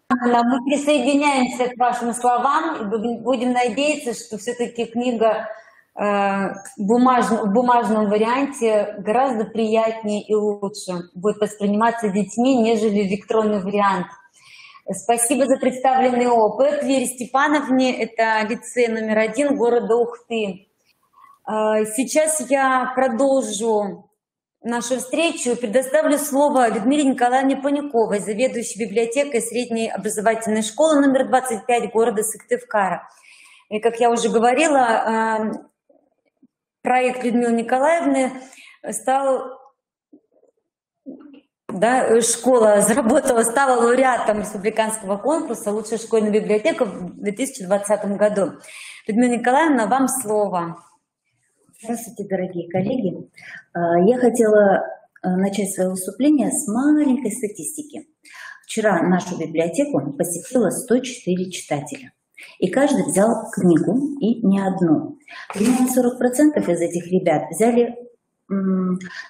Анна, мы присоединяемся к вашим словам и будем надеяться, что все-таки книга в бумажном варианте гораздо приятнее и лучше будет восприниматься детьми, нежели электронный вариант. Спасибо за представленный опыт Вере Степановне, это лицей номер 1 города Ухты. Сейчас я продолжу нашу встречу и предоставлю слово Людмиле Николаевне Паняковой, заведующей библиотекой средней образовательной школы номер 25 города Сыктывкара. И, как я уже говорила, проект Людмилы Николаевны школа заработала, стала лауреатом республиканского конкурса «Лучшая школьная библиотека» в 2020 году. Людмила Николаевна, вам слово. Здравствуйте, дорогие коллеги. Я хотела начать свое выступление с маленькой статистики. Вчера нашу библиотеку посетило 104 читателя. И каждый взял книгу, и не одну. Примерно 40% из этих ребят взяли,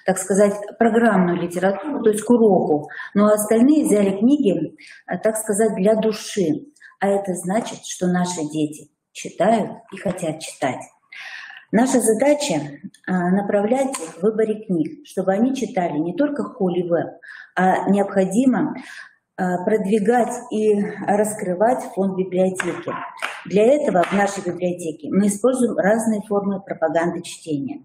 так сказать, программную литературу, то есть к уроку. Но остальные взяли книги, так сказать, для души. А это значит, что наши дети читают и хотят читать. Наша задача направлять их в выборе книг, чтобы они читали не только Holy Web, а необходимо продвигать и раскрывать фонд библиотеки. Для этого в нашей библиотеке мы используем разные формы пропаганды чтения.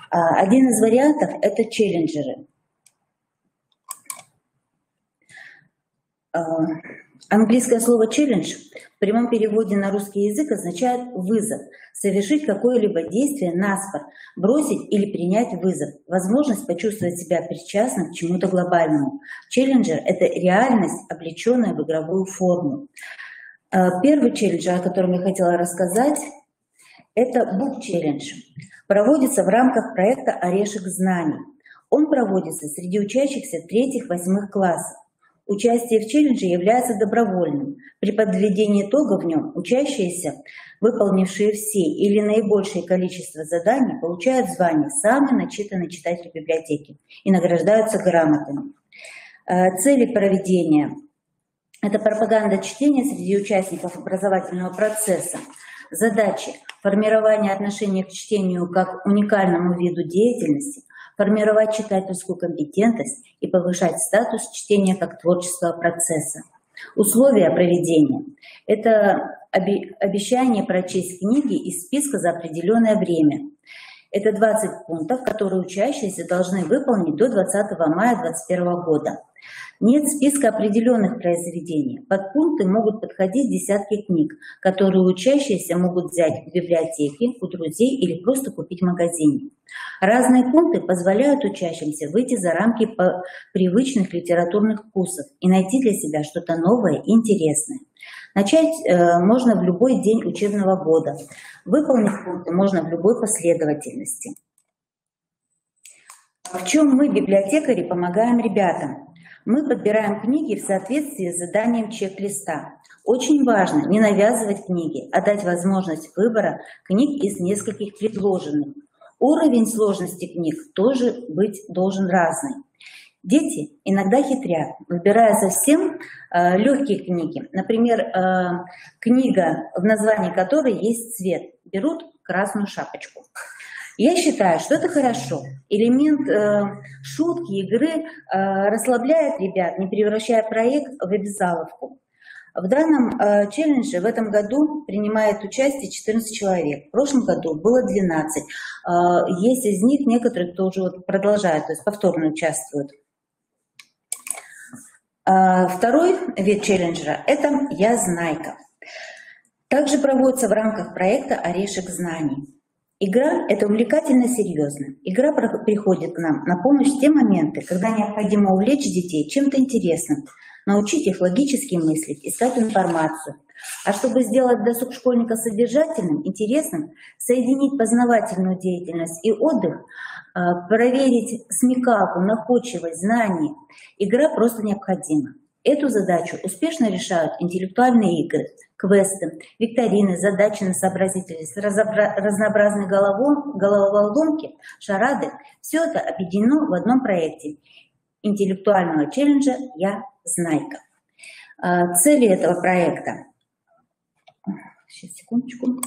Один из вариантов – это челленджеры. Английское слово «челлендж» в прямом переводе на русский язык означает «вызов», совершить какое-либо действие наспор, бросить или принять вызов, возможность почувствовать себя причастным к чему-то глобальному. Челленджер – это реальность, облеченная в игровую форму. Первый челлендж, о котором я хотела рассказать, это Book Challenge. Проводится в рамках проекта «Орешек знаний». Он проводится среди учащихся 3-8 классов. Участие в челлендже является добровольным. При подведении итога в нем учащиеся, выполнившие все или наибольшее количество заданий, получают звание «Самый начитанный читатель библиотеки» и награждаются грамотами. Цели проведения – это пропаганда чтения среди участников образовательного процесса. Задачи – формирование отношения к чтению как уникальному виду деятельности, формировать читательскую компетентность и повышать статус чтения как творческого процесса. Условия проведения – это обещание прочесть книги из списка за определенное время. Это 20 пунктов, которые учащиеся должны выполнить до 20 мая 2021 года. Нет списка определенных произведений. Под пункты могут подходить десятки книг, которые учащиеся могут взять в библиотеке, у друзей или просто купить в магазине. Разные пункты позволяют учащимся выйти за рамки привычных литературных вкусов и найти для себя что-то новое и интересное. Начать можно в любой день учебного года. Выполнить пункты можно в любой последовательности. В чем мы, библиотекари, помогаем ребятам? Мы подбираем книги в соответствии с заданием чек-листа. Очень важно не навязывать книги, а дать возможность выбора книг из нескольких предложенных. Уровень сложности книг тоже должен разный. Дети иногда хитрят, выбирая совсем легкие книги. Например, книга, в названии которой есть цвет. Берут красную шапочку. Я считаю, что это хорошо. Элемент шутки, игры расслабляет ребят, не превращая проект в обязаловку. В данном челлендже в этом году принимает участие 14 человек. В прошлом году было 12. Есть из них некоторые, кто уже продолжает, то есть повторно участвуют. Второй вид челленджера – это «Я знайка». Также проводится в рамках проекта «Орешек знаний». Игра – это увлекательно серьезно. Игра приходит к нам на помощь в те моменты, когда необходимо увлечь детей чем-то интересным, научить их логически мыслить, искать информацию. А чтобы сделать досуг школьника содержательным, интересным, соединить познавательную деятельность и отдых, проверить смекалку, находчивость, знания, игра просто необходима. Эту задачу успешно решают интеллектуальные игры, квесты, викторины, задачи на сообразительность, разнообразные головоломки, шарады. Все это объединено в одном проекте интеллектуального челленджа «Я знайка». Цели этого проекта, сейчас, секундочку,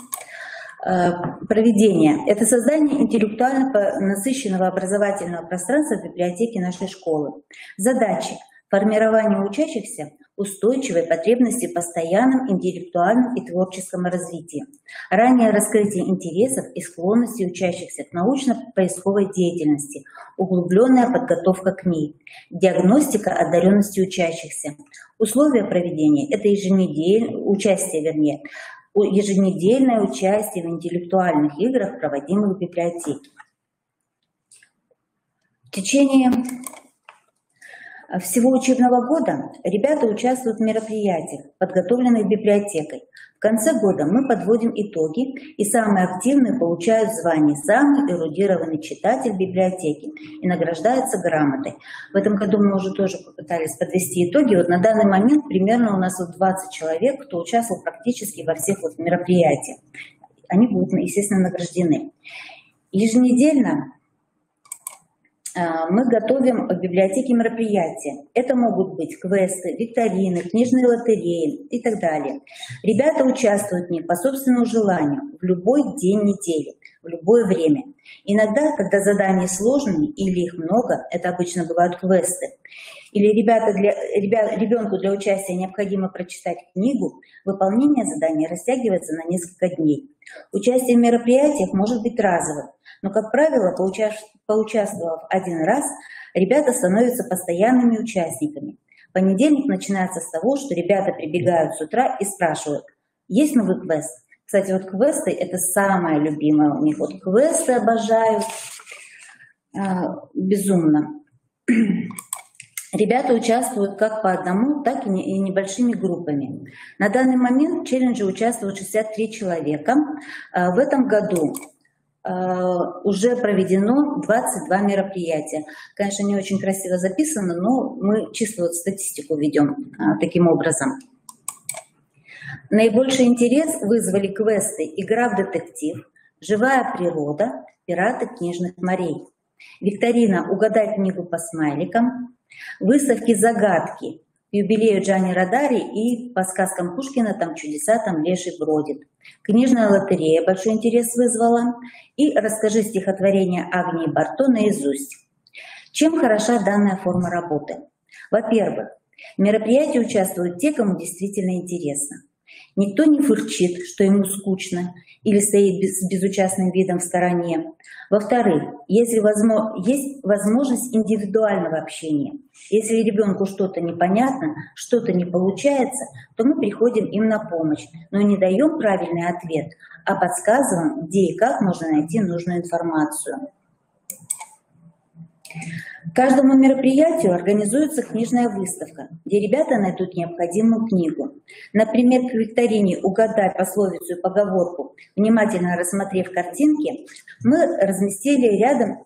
проведение – это создание интеллектуально насыщенного образовательного пространства в библиотеке нашей школы. Задачи – формирование учащихся устойчивой потребности в постоянном интеллектуальном и творческом развитии, раннее раскрытие интересов и склонностей учащихся к научно-поисковой деятельности, углубленная подготовка к ней, диагностика одаренности учащихся. Условия проведения – это еженедельное участие в интеллектуальных играх, проводимых в библиотеке. В течение всего учебного года ребята участвуют в мероприятиях, подготовленных библиотекой. В конце года мы подводим итоги, и самые активные получают звание «Самый эрудированный читатель библиотеки» и награждаются грамотой. В этом году мы уже тоже попытались подвести итоги. Вот на данный момент примерно у нас 20 человек, кто участвовал практически во всех мероприятиях. Они будут, естественно, награждены. Еженедельно мы готовим в библиотеке мероприятия. Это могут быть квесты, викторины, книжные лотереи и так далее. Ребята участвуют в них по собственному желанию в любой день недели, в любое время. Иногда, когда задания сложные или их много, это обычно бывают квесты, или ребенку для участия необходимо прочитать книгу, выполнение задания растягивается на несколько дней. Участие в мероприятиях может быть разовым, но, как правило, поучаствовав один раз, ребята становятся постоянными участниками. Понедельник начинается с того, что ребята прибегают с утра и спрашивают: есть новый квест? Кстати, вот квесты – это самое любимое у них. Вот квесты обожают безумно. Ребята участвуют как по одному, так и небольшими группами. На данный момент в челлендже участвуют 63 человека. В этом году уже проведено 22 мероприятия. Конечно, не очень красиво записано, но мы чисто вот статистику ведем таким образом. Наибольший интерес вызвали квесты «Игра в детектив», «Живая природа», «Пираты книжных морей», викторина «Угадай книгу по смайликам», выставки «Загадки» к юбилею Джани Родари и по сказкам Пушкина «Там чудеса, там леший бродит». Книжная лотерея большой интерес вызвала. И «Расскажи стихотворение Агнии Барто наизусть». Чем хороша данная форма работы? Во-первых, в мероприятии участвуют те, кому действительно интересно. Никто не фырчит, что ему скучно или стоит с безучастным видом в стороне. Во-вторых, есть возможность индивидуального общения. Если ребенку что-то непонятно, что-то не получается, то мы приходим им на помощь, но не даем правильный ответ, а подсказываем, где и как можно найти нужную информацию. Каждому мероприятию организуется книжная выставка, где ребята найдут необходимую книгу. Например, к викторине «Угадай пословицу и поговорку», внимательно рассмотрев картинки, мы разместили рядом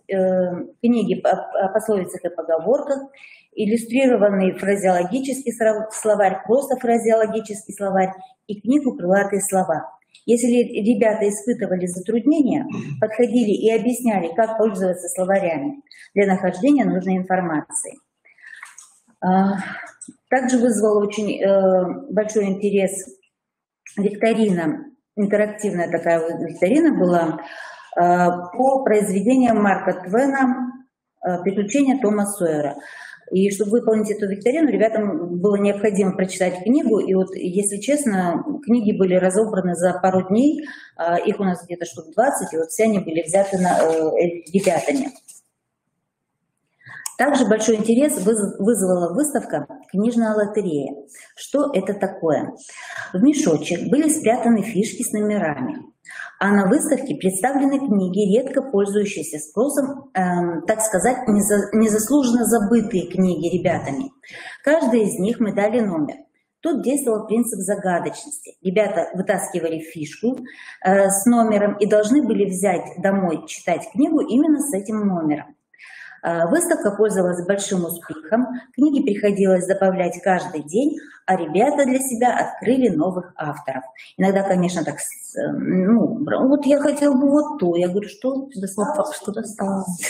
книги о пословицах и поговорках, иллюстрированный фразеологический словарь, просто фразеологический словарь и книгу «Крылатые слова». Если ребята испытывали затруднения, подходили и объясняли, как пользоваться словарями для нахождения нужной информации. Также вызвала очень большой интерес викторина, интерактивная такая викторина была по произведениям Марка Твена «Приключения Тома Сойера». И чтобы выполнить эту викторину, ребятам было необходимо прочитать книгу. И вот, если честно, книги были разобраны за пару дней. Их у нас где-то штук 20, и вот все они были взяты ребятами. Также большой интерес вызвала выставка «Книжная лотерея». Что это такое? В мешочек были спрятаны фишки с номерами. А на выставке представлены книги, редко пользующиеся спросом, так сказать, незаслуженно забытые книги ребятами. Каждой из них мы дали номер. Тут действовал принцип загадочности. Ребята вытаскивали фишку с номером и должны были взять домой читать книгу именно с этим номером. Выставка пользовалась большим успехом, книги приходилось добавлять каждый день, а ребята для себя открыли новых авторов. Иногда, конечно, так, ну, вот я хотела бы вот то, я говорю, что досталось,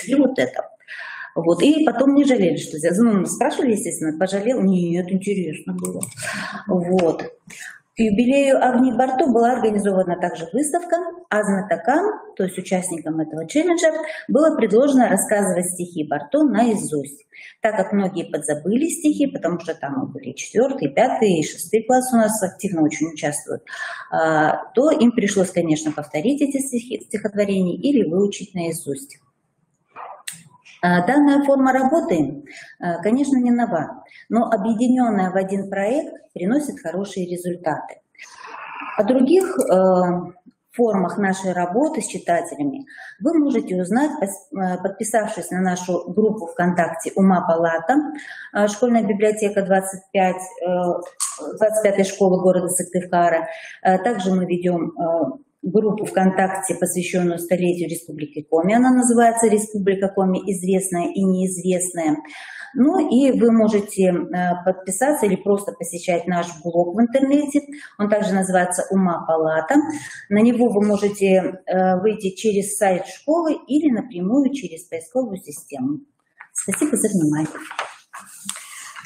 и вот это. Вот. И потом не жалели, что взяли. Ну, спрашивали, естественно, пожалел? Нет, интересно было. Вот. К юбилею Агнии Барто была организована также выставка, а знатокам, то есть участникам этого челленджа, было предложено рассказывать стихи Барто наизусть. Так как многие подзабыли стихи, потому что там были 4, 5 и 6 класс у нас активно очень участвуют, то им пришлось, конечно, повторить эти стихотворения или выучить наизусть. Данная форма работы, конечно, не нова, но объединенная в один проект приносит хорошие результаты. О других формах нашей работы с читателями вы можете узнать, подписавшись на нашу группу ВКонтакте «Ума Палата», школьная библиотека 25-й школы города Сыктывкара. Также мы ведем группу ВКонтакте, посвященную столетию Республики Коми. Она называется «Республика Коми. Известная и неизвестная». Ну и вы можете подписаться или просто посещать наш блог в интернете. Он также называется «Ума Палата». На него вы можете выйти через сайт школы или напрямую через поисковую систему. Спасибо за внимание.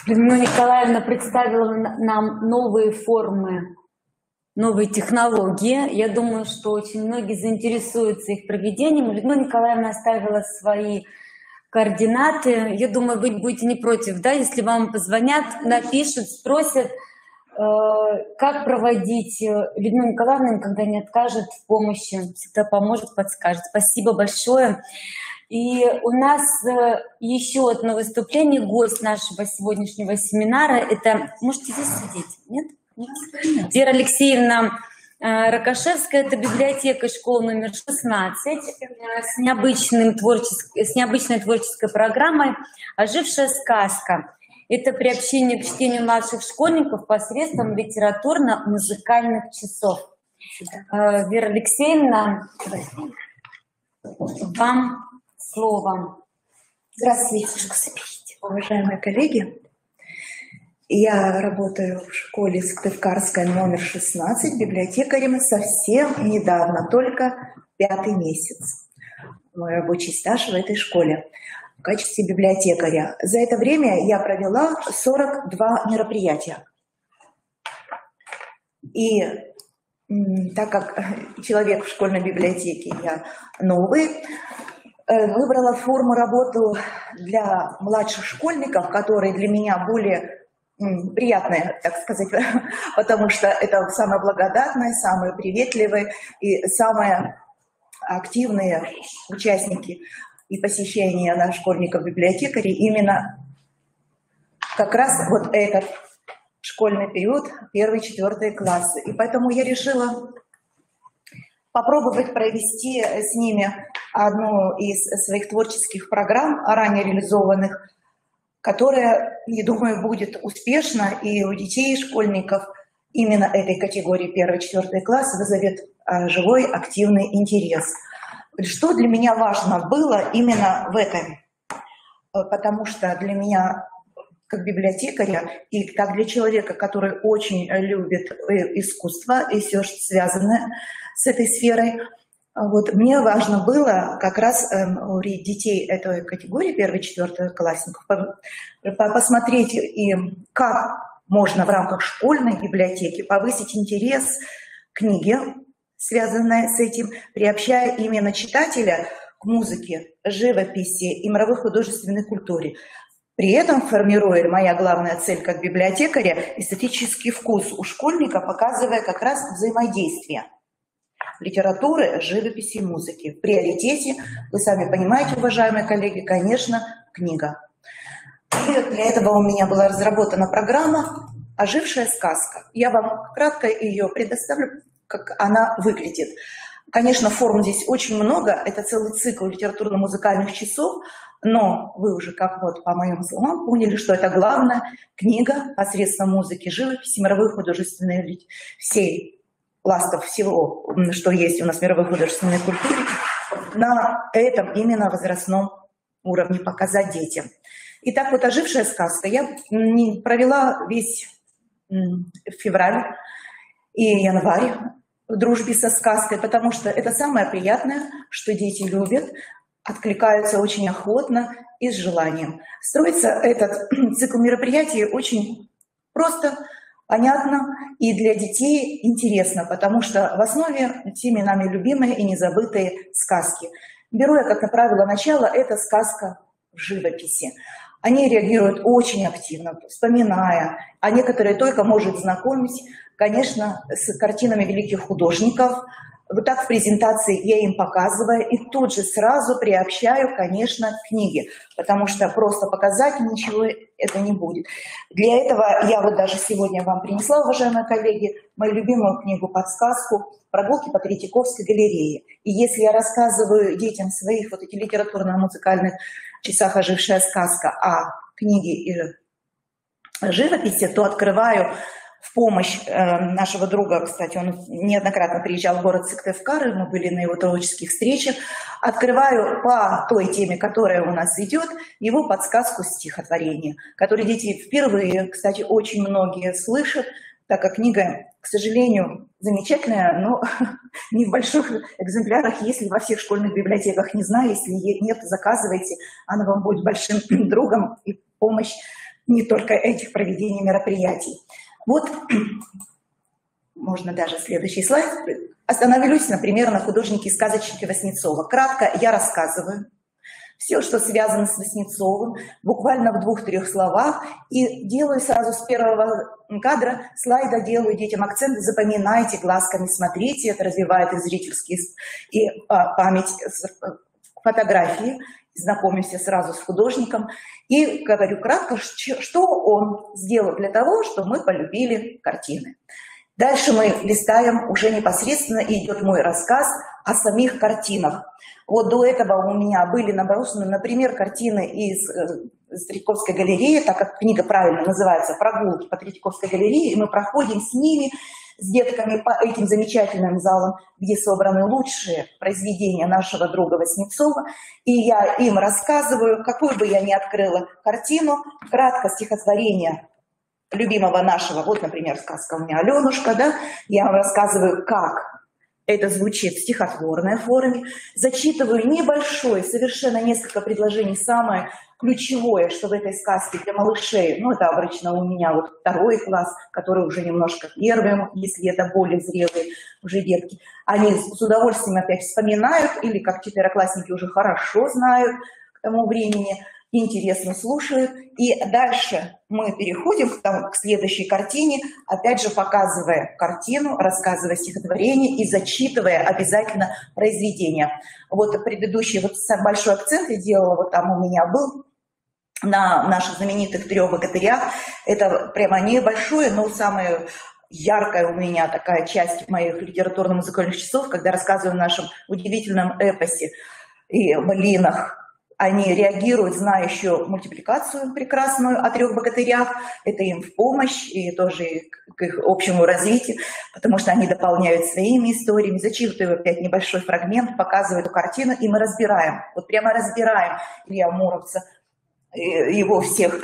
Людмила Николаевна представила нам новые формы, новые технологии. Я думаю, что очень многие заинтересуются их проведением. Людмила Николаевна оставила свои координаты. Я думаю, вы будете не против, да, если вам позвонят, напишут, спросят, как проводить. Людмила Николаевна никогда не откажет в помощи, всегда поможет, подскажет. Спасибо большое. И у нас еще одно выступление, гость нашего сегодняшнего семинара. Это, можете здесь сидеть, нет? Вера Алексеевна Ракошевская, это библиотека школы номер 16 с необычной творческой программой «Ожившая сказка». Это приобщение к чтению младших школьников посредством литературно-музыкальных часов. Вера Алексеевна, вам слово. Здравствуйте, уважаемые коллеги. Я работаю в школе Сыктывкарская номер 16 библиотекарем совсем недавно, только 5-й месяц. Мой рабочий стаж в этой школе в качестве библиотекаря. За это время я провела 42 мероприятия. И так как человек в школьной библиотеке, я новый, выбрала форму работы для младших школьников, которые для меня более приятные, так сказать, потому что это самые благодатные, самые приветливые и самые активные участники и посещения наших школьников-библиотекарей именно как раз вот этот школьный период, 1-4 классы. И поэтому я решила попробовать провести с ними одну из своих творческих программ, ранее реализованных, которая, я думаю, будет успешна и у детей и школьников именно этой категории 1-4 класс вызовет живой, активный интерес. Что для меня важно было именно в этом? Потому что для меня, как библиотекаря, и как для человека, который очень любит искусство и все, что связано с этой сферой, вот, мне важно было как раз у детей этой категории 1-4 классников посмотреть им, как можно в рамках школьной библиотеки повысить интерес к книге, связанной с этим, приобщая именно читателя к музыке, живописи и мировой художественной культуре. При этом формируя, моя главная цель как библиотекаря, эстетический вкус у школьника, показывая как раз взаимодействие литературы, живописи и музыки. В приоритете, вы сами понимаете, уважаемые коллеги, конечно, книга. И для этого у меня была разработана программа «Ожившая сказка». Я вам кратко ее предоставлю, как она выглядит. Конечно, форм здесь очень много, это целый цикл литературно-музыкальных часов, но вы уже, как вот по моим словам, поняли, что это главная книга посредством музыки, живописи, мировой художественной, всей пластов всего, что есть у нас в мировой художественной культуре, на этом именно возрастном уровне показать детям. Итак, вот «Ожившая сказка». Я провела весь февраль и январь в дружбе со сказкой, потому что это самое приятное, что дети любят, откликаются очень охотно и с желанием. Строится этот цикл мероприятий очень просто, понятно и для детей интересно, потому что в основе всеми нами любимые и незабытые сказки. Беру я, как правило, начало, это сказка в живописи. Они реагируют очень активно, вспоминая, а некоторые только может знакомить, конечно, с картинами великих художников. Вот так в презентации я им показываю и тут же сразу приобщаю, конечно, к книге, потому что просто показать ничего это не будет. Для этого я вот даже сегодня вам принесла, уважаемые коллеги, мою любимую книгу-подсказку «Прогулки по Третьяковской галерее». И если я рассказываю детям своих вот этих литературно-музыкальных часах «Ожившая сказка» о книге и живописи, то открываю в помощь нашего друга, кстати, он неоднократно приезжал в город Сыктывкар, мы были на его творческих встречах, открываю по той теме, которая у нас идет, его подсказку стихотворения, которые дети впервые, кстати, очень многие слышат, так как книга, к сожалению, замечательная, но не в больших экземплярах, если во всех школьных библиотеках, не знаю, если нет, заказывайте, она вам будет большим другом и помощь не только этих проведений мероприятий. Вот, можно даже следующий слайд. Остановлюсь, например, на художнике-сказочнике Васнецова. Кратко я рассказываю все, что связано с Васнецовым, буквально в 2-3 словах, и делаю сразу с первого кадра слайда, делаю детям акценты, запоминайте, глазками смотрите, это развивает и зрительские, и память фотографии. Знакомимся сразу с художником и говорю кратко, что он сделал для того, чтобы мы полюбили картины. Дальше мы листаем уже непосредственно, и идет мой рассказ о самих картинах. Вот до этого у меня были набросаны, например, картины из Третьяковской галереи, так как книга правильно называется «Прогулки по Третьяковской галерее», и мы проходим с ними, с детками по этим замечательным залам, где собраны лучшие произведения нашего друга Васнецова, и я им рассказываю, какую бы я ни открыла картину, кратко стихотворение любимого нашего, вот, например, сказка у меня «Аленушка», да, я вам рассказываю, как это звучит в стихотворной форме, зачитываю небольшое, совершенно несколько предложений, самое ключевое, что в этой сказке для малышей, ну, это обычно у меня вот 2 класс, который уже немножко первым, если это более зрелые уже детки, они с удовольствием опять вспоминают, или как 4-классники уже хорошо знают к тому времени, интересно слушают. И дальше мы переходим к следующей картине, опять же показывая картину, рассказывая стихотворение и зачитывая обязательно произведение. Вот предыдущий вот большой акцент я делала, вот там у меня был, на наших знаменитых 3 богатырях. Это прямо небольшое, но самое яркая у меня такая часть моих литературно-музыкальных часов, когда рассказываю о нашем удивительном эпосе и былинах, они реагируют, зная еще мультипликацию прекрасную о 3 богатырях. Это им в помощь и тоже к их общему развитию, потому что они дополняют своими историями. Зачитываю опять небольшой фрагмент, показываю эту картину, и мы разбираем, вот прямо разбираем Илья Муромца, его всех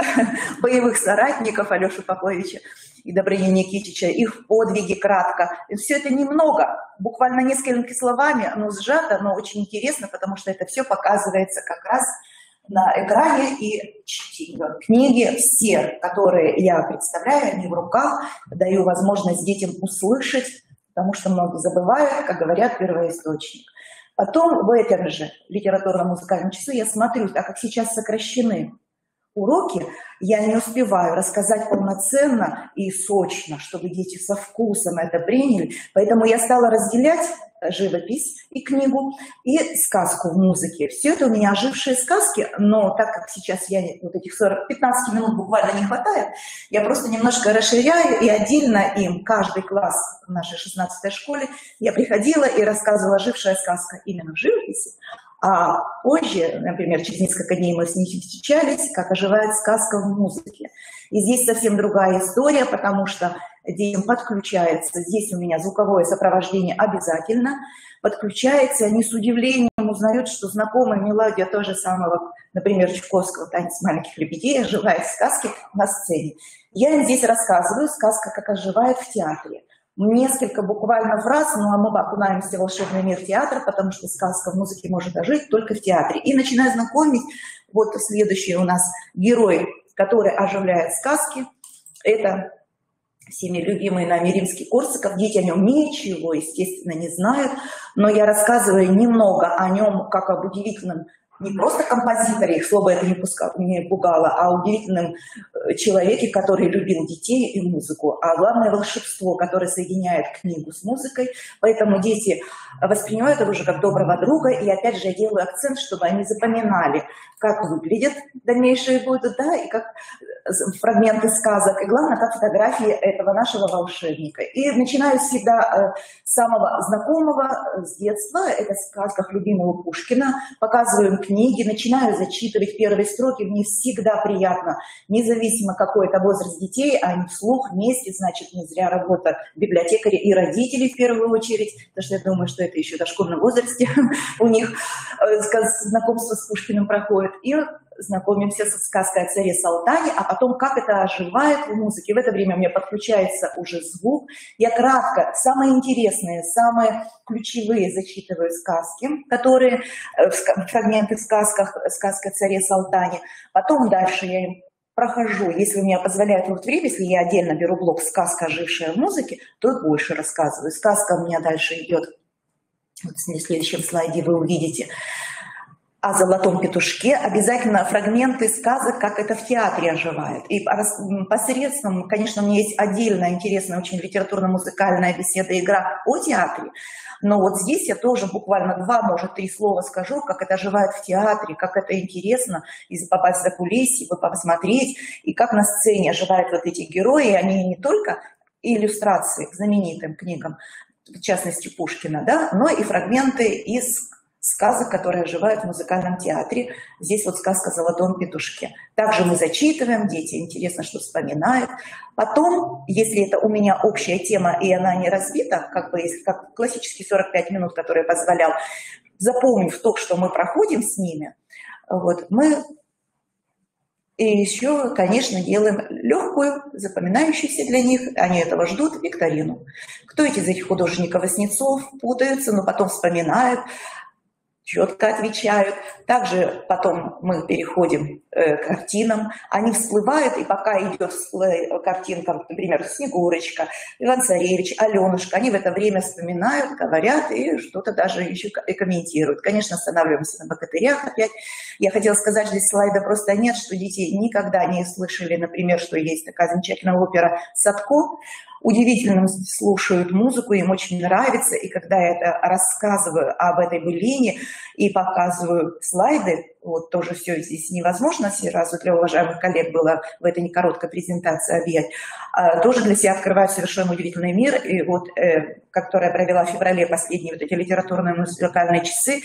боевых соратников Алешу Поповича и Добрыню Никитича, их подвиги кратко. И все это немного, буквально несколькими словами, оно сжато, но очень интересно, потому что это все показывается как раз на экране, и книги все, которые я представляю, они в руках, даю возможность детям услышать, потому что многие забывают, как говорят, первоисточник. Потом в этом же литературно-музыкальном часу я смотрю, так как сейчас сокращены уроки, я не успеваю рассказать полноценно и сочно, чтобы дети со вкусом это приняли. Поэтому я стала разделять живопись и книгу, и сказку в музыке. Все это у меня ожившие сказки, но так как сейчас я вот этих 15 минут буквально не хватает, я просто немножко расширяю, и отдельно им, каждый класс в нашей 16-й школе, я приходила и рассказывала ожившая сказка именно в живописи. А позже, например, через несколько дней мы с ней встречались, как оживает сказка в музыке. И здесь совсем другая история, потому что детям подключается, здесь у меня звуковое сопровождение обязательно, подключается, они с удивлением узнают, что знакомая мелодия того самого, например, Чуковского «Танец маленьких лебедей» оживает в сказке на сцене. Я им здесь рассказываю, сказка как оживает в театре. Несколько буквально фраз, ну а мы окунаемся в волшебный мир театра, потому что сказка в музыке может ожить только в театре. И начинаю знакомить, вот следующий у нас герой, который оживляет сказки, это всеми любимый нами Римский-Корсаков. Дети о нем ничего, естественно, не знают, но я рассказываю немного о нем, как об удивительном, не просто композиторе, их слово это не пугало, а удивительном человеке, который любил детей и музыку, а главное волшебство, которое соединяет книгу с музыкой. Поэтому дети воспринимают это уже как доброго друга, и опять же я делаю акцент, чтобы они запоминали, как выглядят дальнейшие годы, да, и как фрагменты сказок, и главное, как фотографии этого нашего волшебника. И начинаю всегда с самого знакомого, с детства, это в сказках любимого Пушкина, показываю им книги, начинаю зачитывать первые строки, мне всегда приятно, независимо какой это возраст детей, они вслух вместе, значит, не зря работа библиотекаря и родителей в первую очередь, потому что я думаю, что это еще в дошкольном возрасте у них знакомство с Пушкиным проходит, и знакомимся со сказкой о царе Салтане, а потом как это оживает в музыке. В это время у меня подключается уже звук. Я кратко, самые интересные, самые ключевые зачитываю сказки, которые, фрагменты в сказках, сказка о царе Салтане. Потом дальше я им прохожу, если у меня позволяет вот время, если я отдельно беру блок «Сказка, ожившая в музыке», то больше рассказываю. Сказка у меня дальше идет, вот на следующем слайде вы увидите, о золотом петушке, обязательно фрагменты сказок, как это в театре оживает. И посредством, конечно, у меня есть отдельная интересная, очень литературно-музыкальная беседа, игра о театре, но вот здесь я тоже буквально 2, может 3 слова скажу, как это оживает в театре, как это интересно, если попасть за кулисье, посмотреть, и как на сцене оживают вот эти герои, они не только иллюстрации к знаменитым книгам, в частности Пушкина, да, но и фрагменты из сказок, которые оживают в музыкальном театре. Здесь вот сказка о золотом петушке. Также мы зачитываем, дети интересно, что вспоминают. Потом, если это у меня общая тема, и она не разбита, как бы как классические 45 минут, которые я позволял, запомнив то, что мы проходим с ними, вот, мы и еще, конечно, делаем легкую, запоминающуюся для них, они этого ждут, викторину. Кто из этих художников Васнецов путаются, но потом вспоминают, четко отвечают. Также потом мы переходим к картинам. Они всплывают, и пока идет картинка, например, Снегурочка, Иван-Царевич, Аленушка, они в это время вспоминают, говорят и что-то даже еще и комментируют. Конечно, останавливаемся на богатырях опять. Я хотела сказать, здесь слайда просто нет, что дети никогда не слышали, например, что есть такая замечательная опера «Садко». удивительно слушают музыку, им очень нравится. И когда я это рассказываю об этой былине и показываю слайды, вот тоже все здесь невозможно сразу для уважаемых коллег было в этой некороткой презентации объять, тоже для себя открываю совершенно удивительный мир. И вот, который я провела в феврале, последние вот эти литературные музыкальные часы,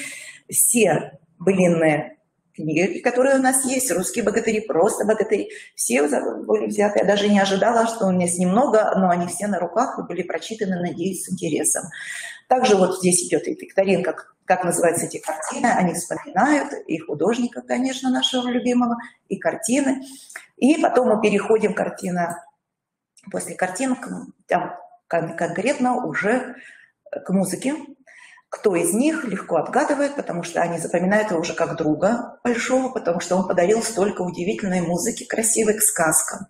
все былинные книги, которые у нас есть, русские богатыри, просто богатыри, все были взяты. Я даже не ожидала, что у меня с ним много, но они все на руках и были прочитаны, надеюсь, с интересом. Также вот здесь идет и викторинка, как называются эти картины, они вспоминают и художника, конечно, нашего любимого, и картины. И потом мы переходим после картин, там, конкретно уже к музыке. Кто из них легко отгадывает, потому что они запоминают его уже как друга большого, потому что он подарил столько удивительной музыки, красивой к сказкам.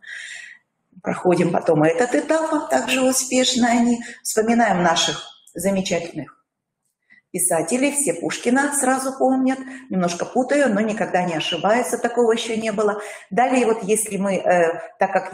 Проходим потом этот этап, также успешно они. Вспоминаем наших замечательных писателей, все Пушкина сразу помнят, немножко путаю, но никогда не ошибаются, такого еще не было. Далее вот если мы, так как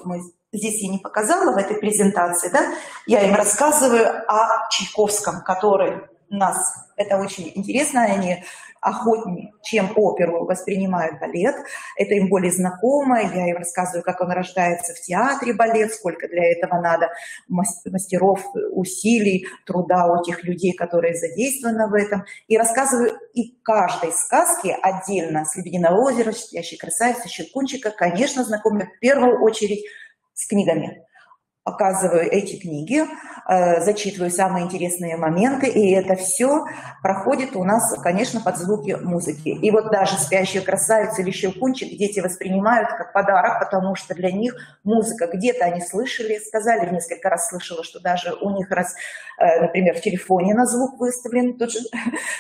мы здесь я не показала в этой презентации, да, я им рассказываю о Чайковском, который нас, это очень интересно, они охотнее, чем оперу, воспринимают балет, это им более знакомо, я им рассказываю, как он рождается в театре балет, сколько для этого надо мастеров, усилий, труда у тех людей, которые задействованы в этом, и рассказываю и каждой сказке отдельно с «Лебединого озера», «Спящей красавицы», «Щелкунчика», конечно, знакомлю в первую очередь с книгами. Показываю эти книги, зачитываю самые интересные моменты, и это все проходит у нас, конечно, под звуки музыки. И вот даже «Спящую красавицу» или «Щелкунчик» дети воспринимают как подарок, потому что для них музыка где-то они слышали, сказали, несколько раз слышала, что даже у них, например, в телефоне на звук выставлен тот же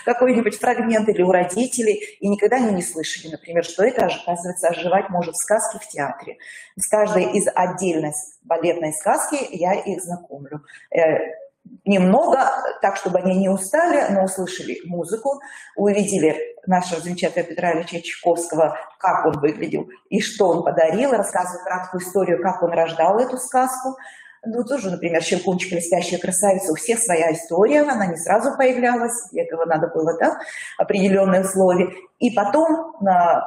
какой-нибудь фрагмент или у родителей, и никогда они не слышали, например, что это, оказывается, оживать может в сказке в театре. С каждой из отдельной балетной сказки я их знакомлю. Немного, так, чтобы они не устали, но услышали музыку, увидели нашего замечательного Петра Ильича Чайковского, как он выглядел и что он подарил, рассказываю краткую историю, как он рождал эту сказку. Ну, тоже, например, «Щелкунчик» или «Спящая красавица», у всех своя история, она не сразу появлялась, для этого надо было, да, определенные условия. И потом,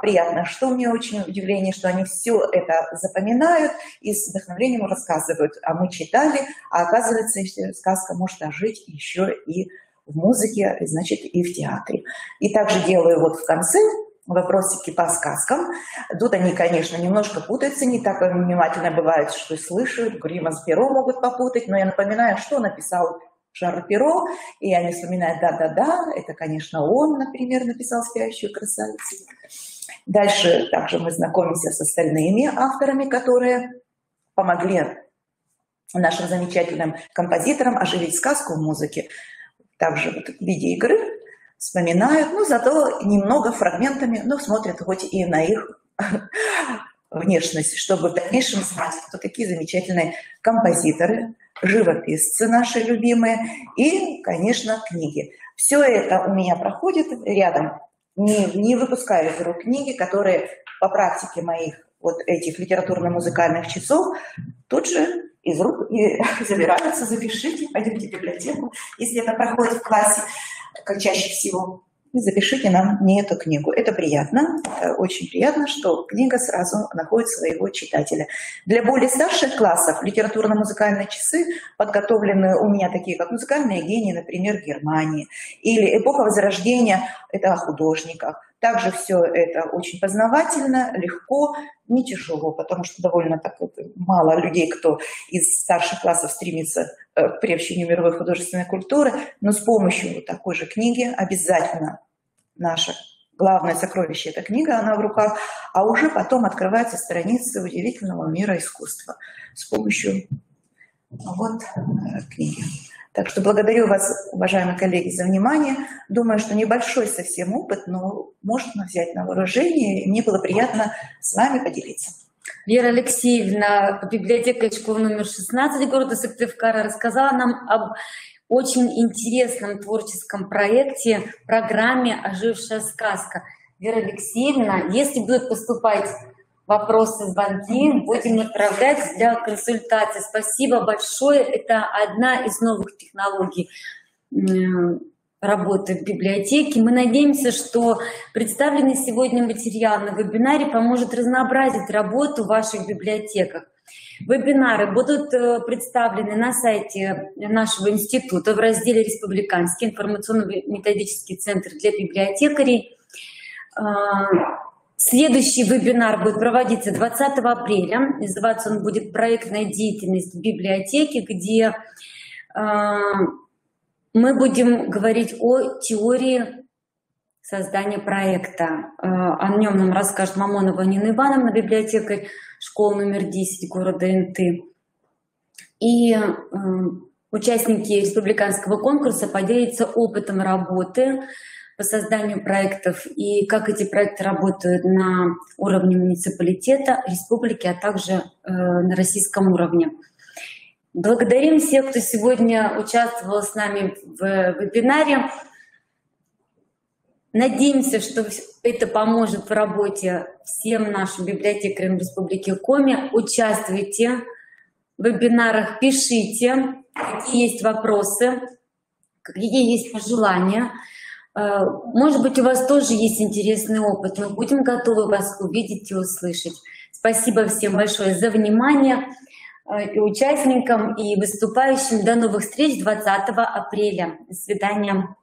приятно, что мне очень удивление, что они все это запоминают и с вдохновением рассказывают. А мы читали, а оказывается, сказка может ожить еще и в музыке, значит, и в театре. И также делаю вот в конце вопросики по сказкам. Тут они, конечно, немножко путаются, не так внимательно бывает, что слышат, грима с перо могут попутать, но я напоминаю, что написал Шарль Перро, и они вспоминают, да-да-да, это, конечно, он, например, написал «Спящую красавицу». Дальше также мы знакомимся с остальными авторами, которые помогли нашим замечательным композиторам оживить сказку в музыке. Также вот в виде игры вспоминают, но зато немного фрагментами, но смотрят хоть и на их внешность, чтобы в дальнейшем знать, кто такие замечательные композиторы, живописцы наши любимые и, конечно, книги. Все это у меня проходит рядом, не выпускаю из рук книги, которые по практике моих вот этих литературно-музыкальных часов тут же из рук и забираются, запишите, пойдемте в библиотеку, если это проходит в классе, как чаще всего, и запишите мне эту книгу. Это приятно, это очень приятно, что книга сразу находит своего читателя. Для более старших классов литературно-музыкальные часы подготовлены у меня такие, как «Музыкальные гении», например, Германии, или «Эпоха Возрождения», это о художниках. Также все это очень познавательно, легко, не тяжело, потому что довольно так вот мало людей, кто из старших классов стремится к приобщению мировой художественной культуры, но с помощью вот такой же книги обязательно наше главное сокровище – эта книга, она в руках, а уже потом открываются страницы удивительного мира искусства с помощью вот книги. Так что благодарю вас, уважаемые коллеги, за внимание. Думаю, что небольшой совсем опыт, но можно взять на вооружение. И мне было приятно с вами поделиться. Вера Алексеевна, библиотекарь школы номер 16 города Сыктывкара, рассказала нам об очень интересном творческом проекте, программе «Ожившая сказка». Вера Алексеевна, если будут поступать вопросы, звонки будем отправлять для консультации. Спасибо большое. Это одна из новых технологий работы в библиотеке. Мы надеемся, что представленный сегодня материал на вебинаре поможет разнообразить работу в ваших библиотеках. Вебинары будут представлены на сайте нашего института в разделе «Республиканский информационно-методический центр для библиотекарей». Следующий вебинар будет проводиться 20 апреля. Называться он будет «Проектная деятельность в библиотеке», где мы будем говорить о теории создания проекта. О нем нам расскажет Мамонова Нина Ивановна, библиотекарь школы номер 10 города Инты. И участники республиканского конкурса поделятся опытом работы по созданию проектов и как эти проекты работают на уровне муниципалитета, республики, а также на российском уровне. Благодарим всех, кто сегодня участвовал с нами в вебинаре. Надеемся, что это поможет в работе всем нашим библиотекарям Республики Коми. Участвуйте в вебинарах, пишите, какие есть вопросы, какие есть пожелания. Может быть, у вас тоже есть интересный опыт. Мы будем готовы вас увидеть и услышать. Спасибо всем большое за внимание, и участникам, и выступающим. До новых встреч 20 апреля. До свидания.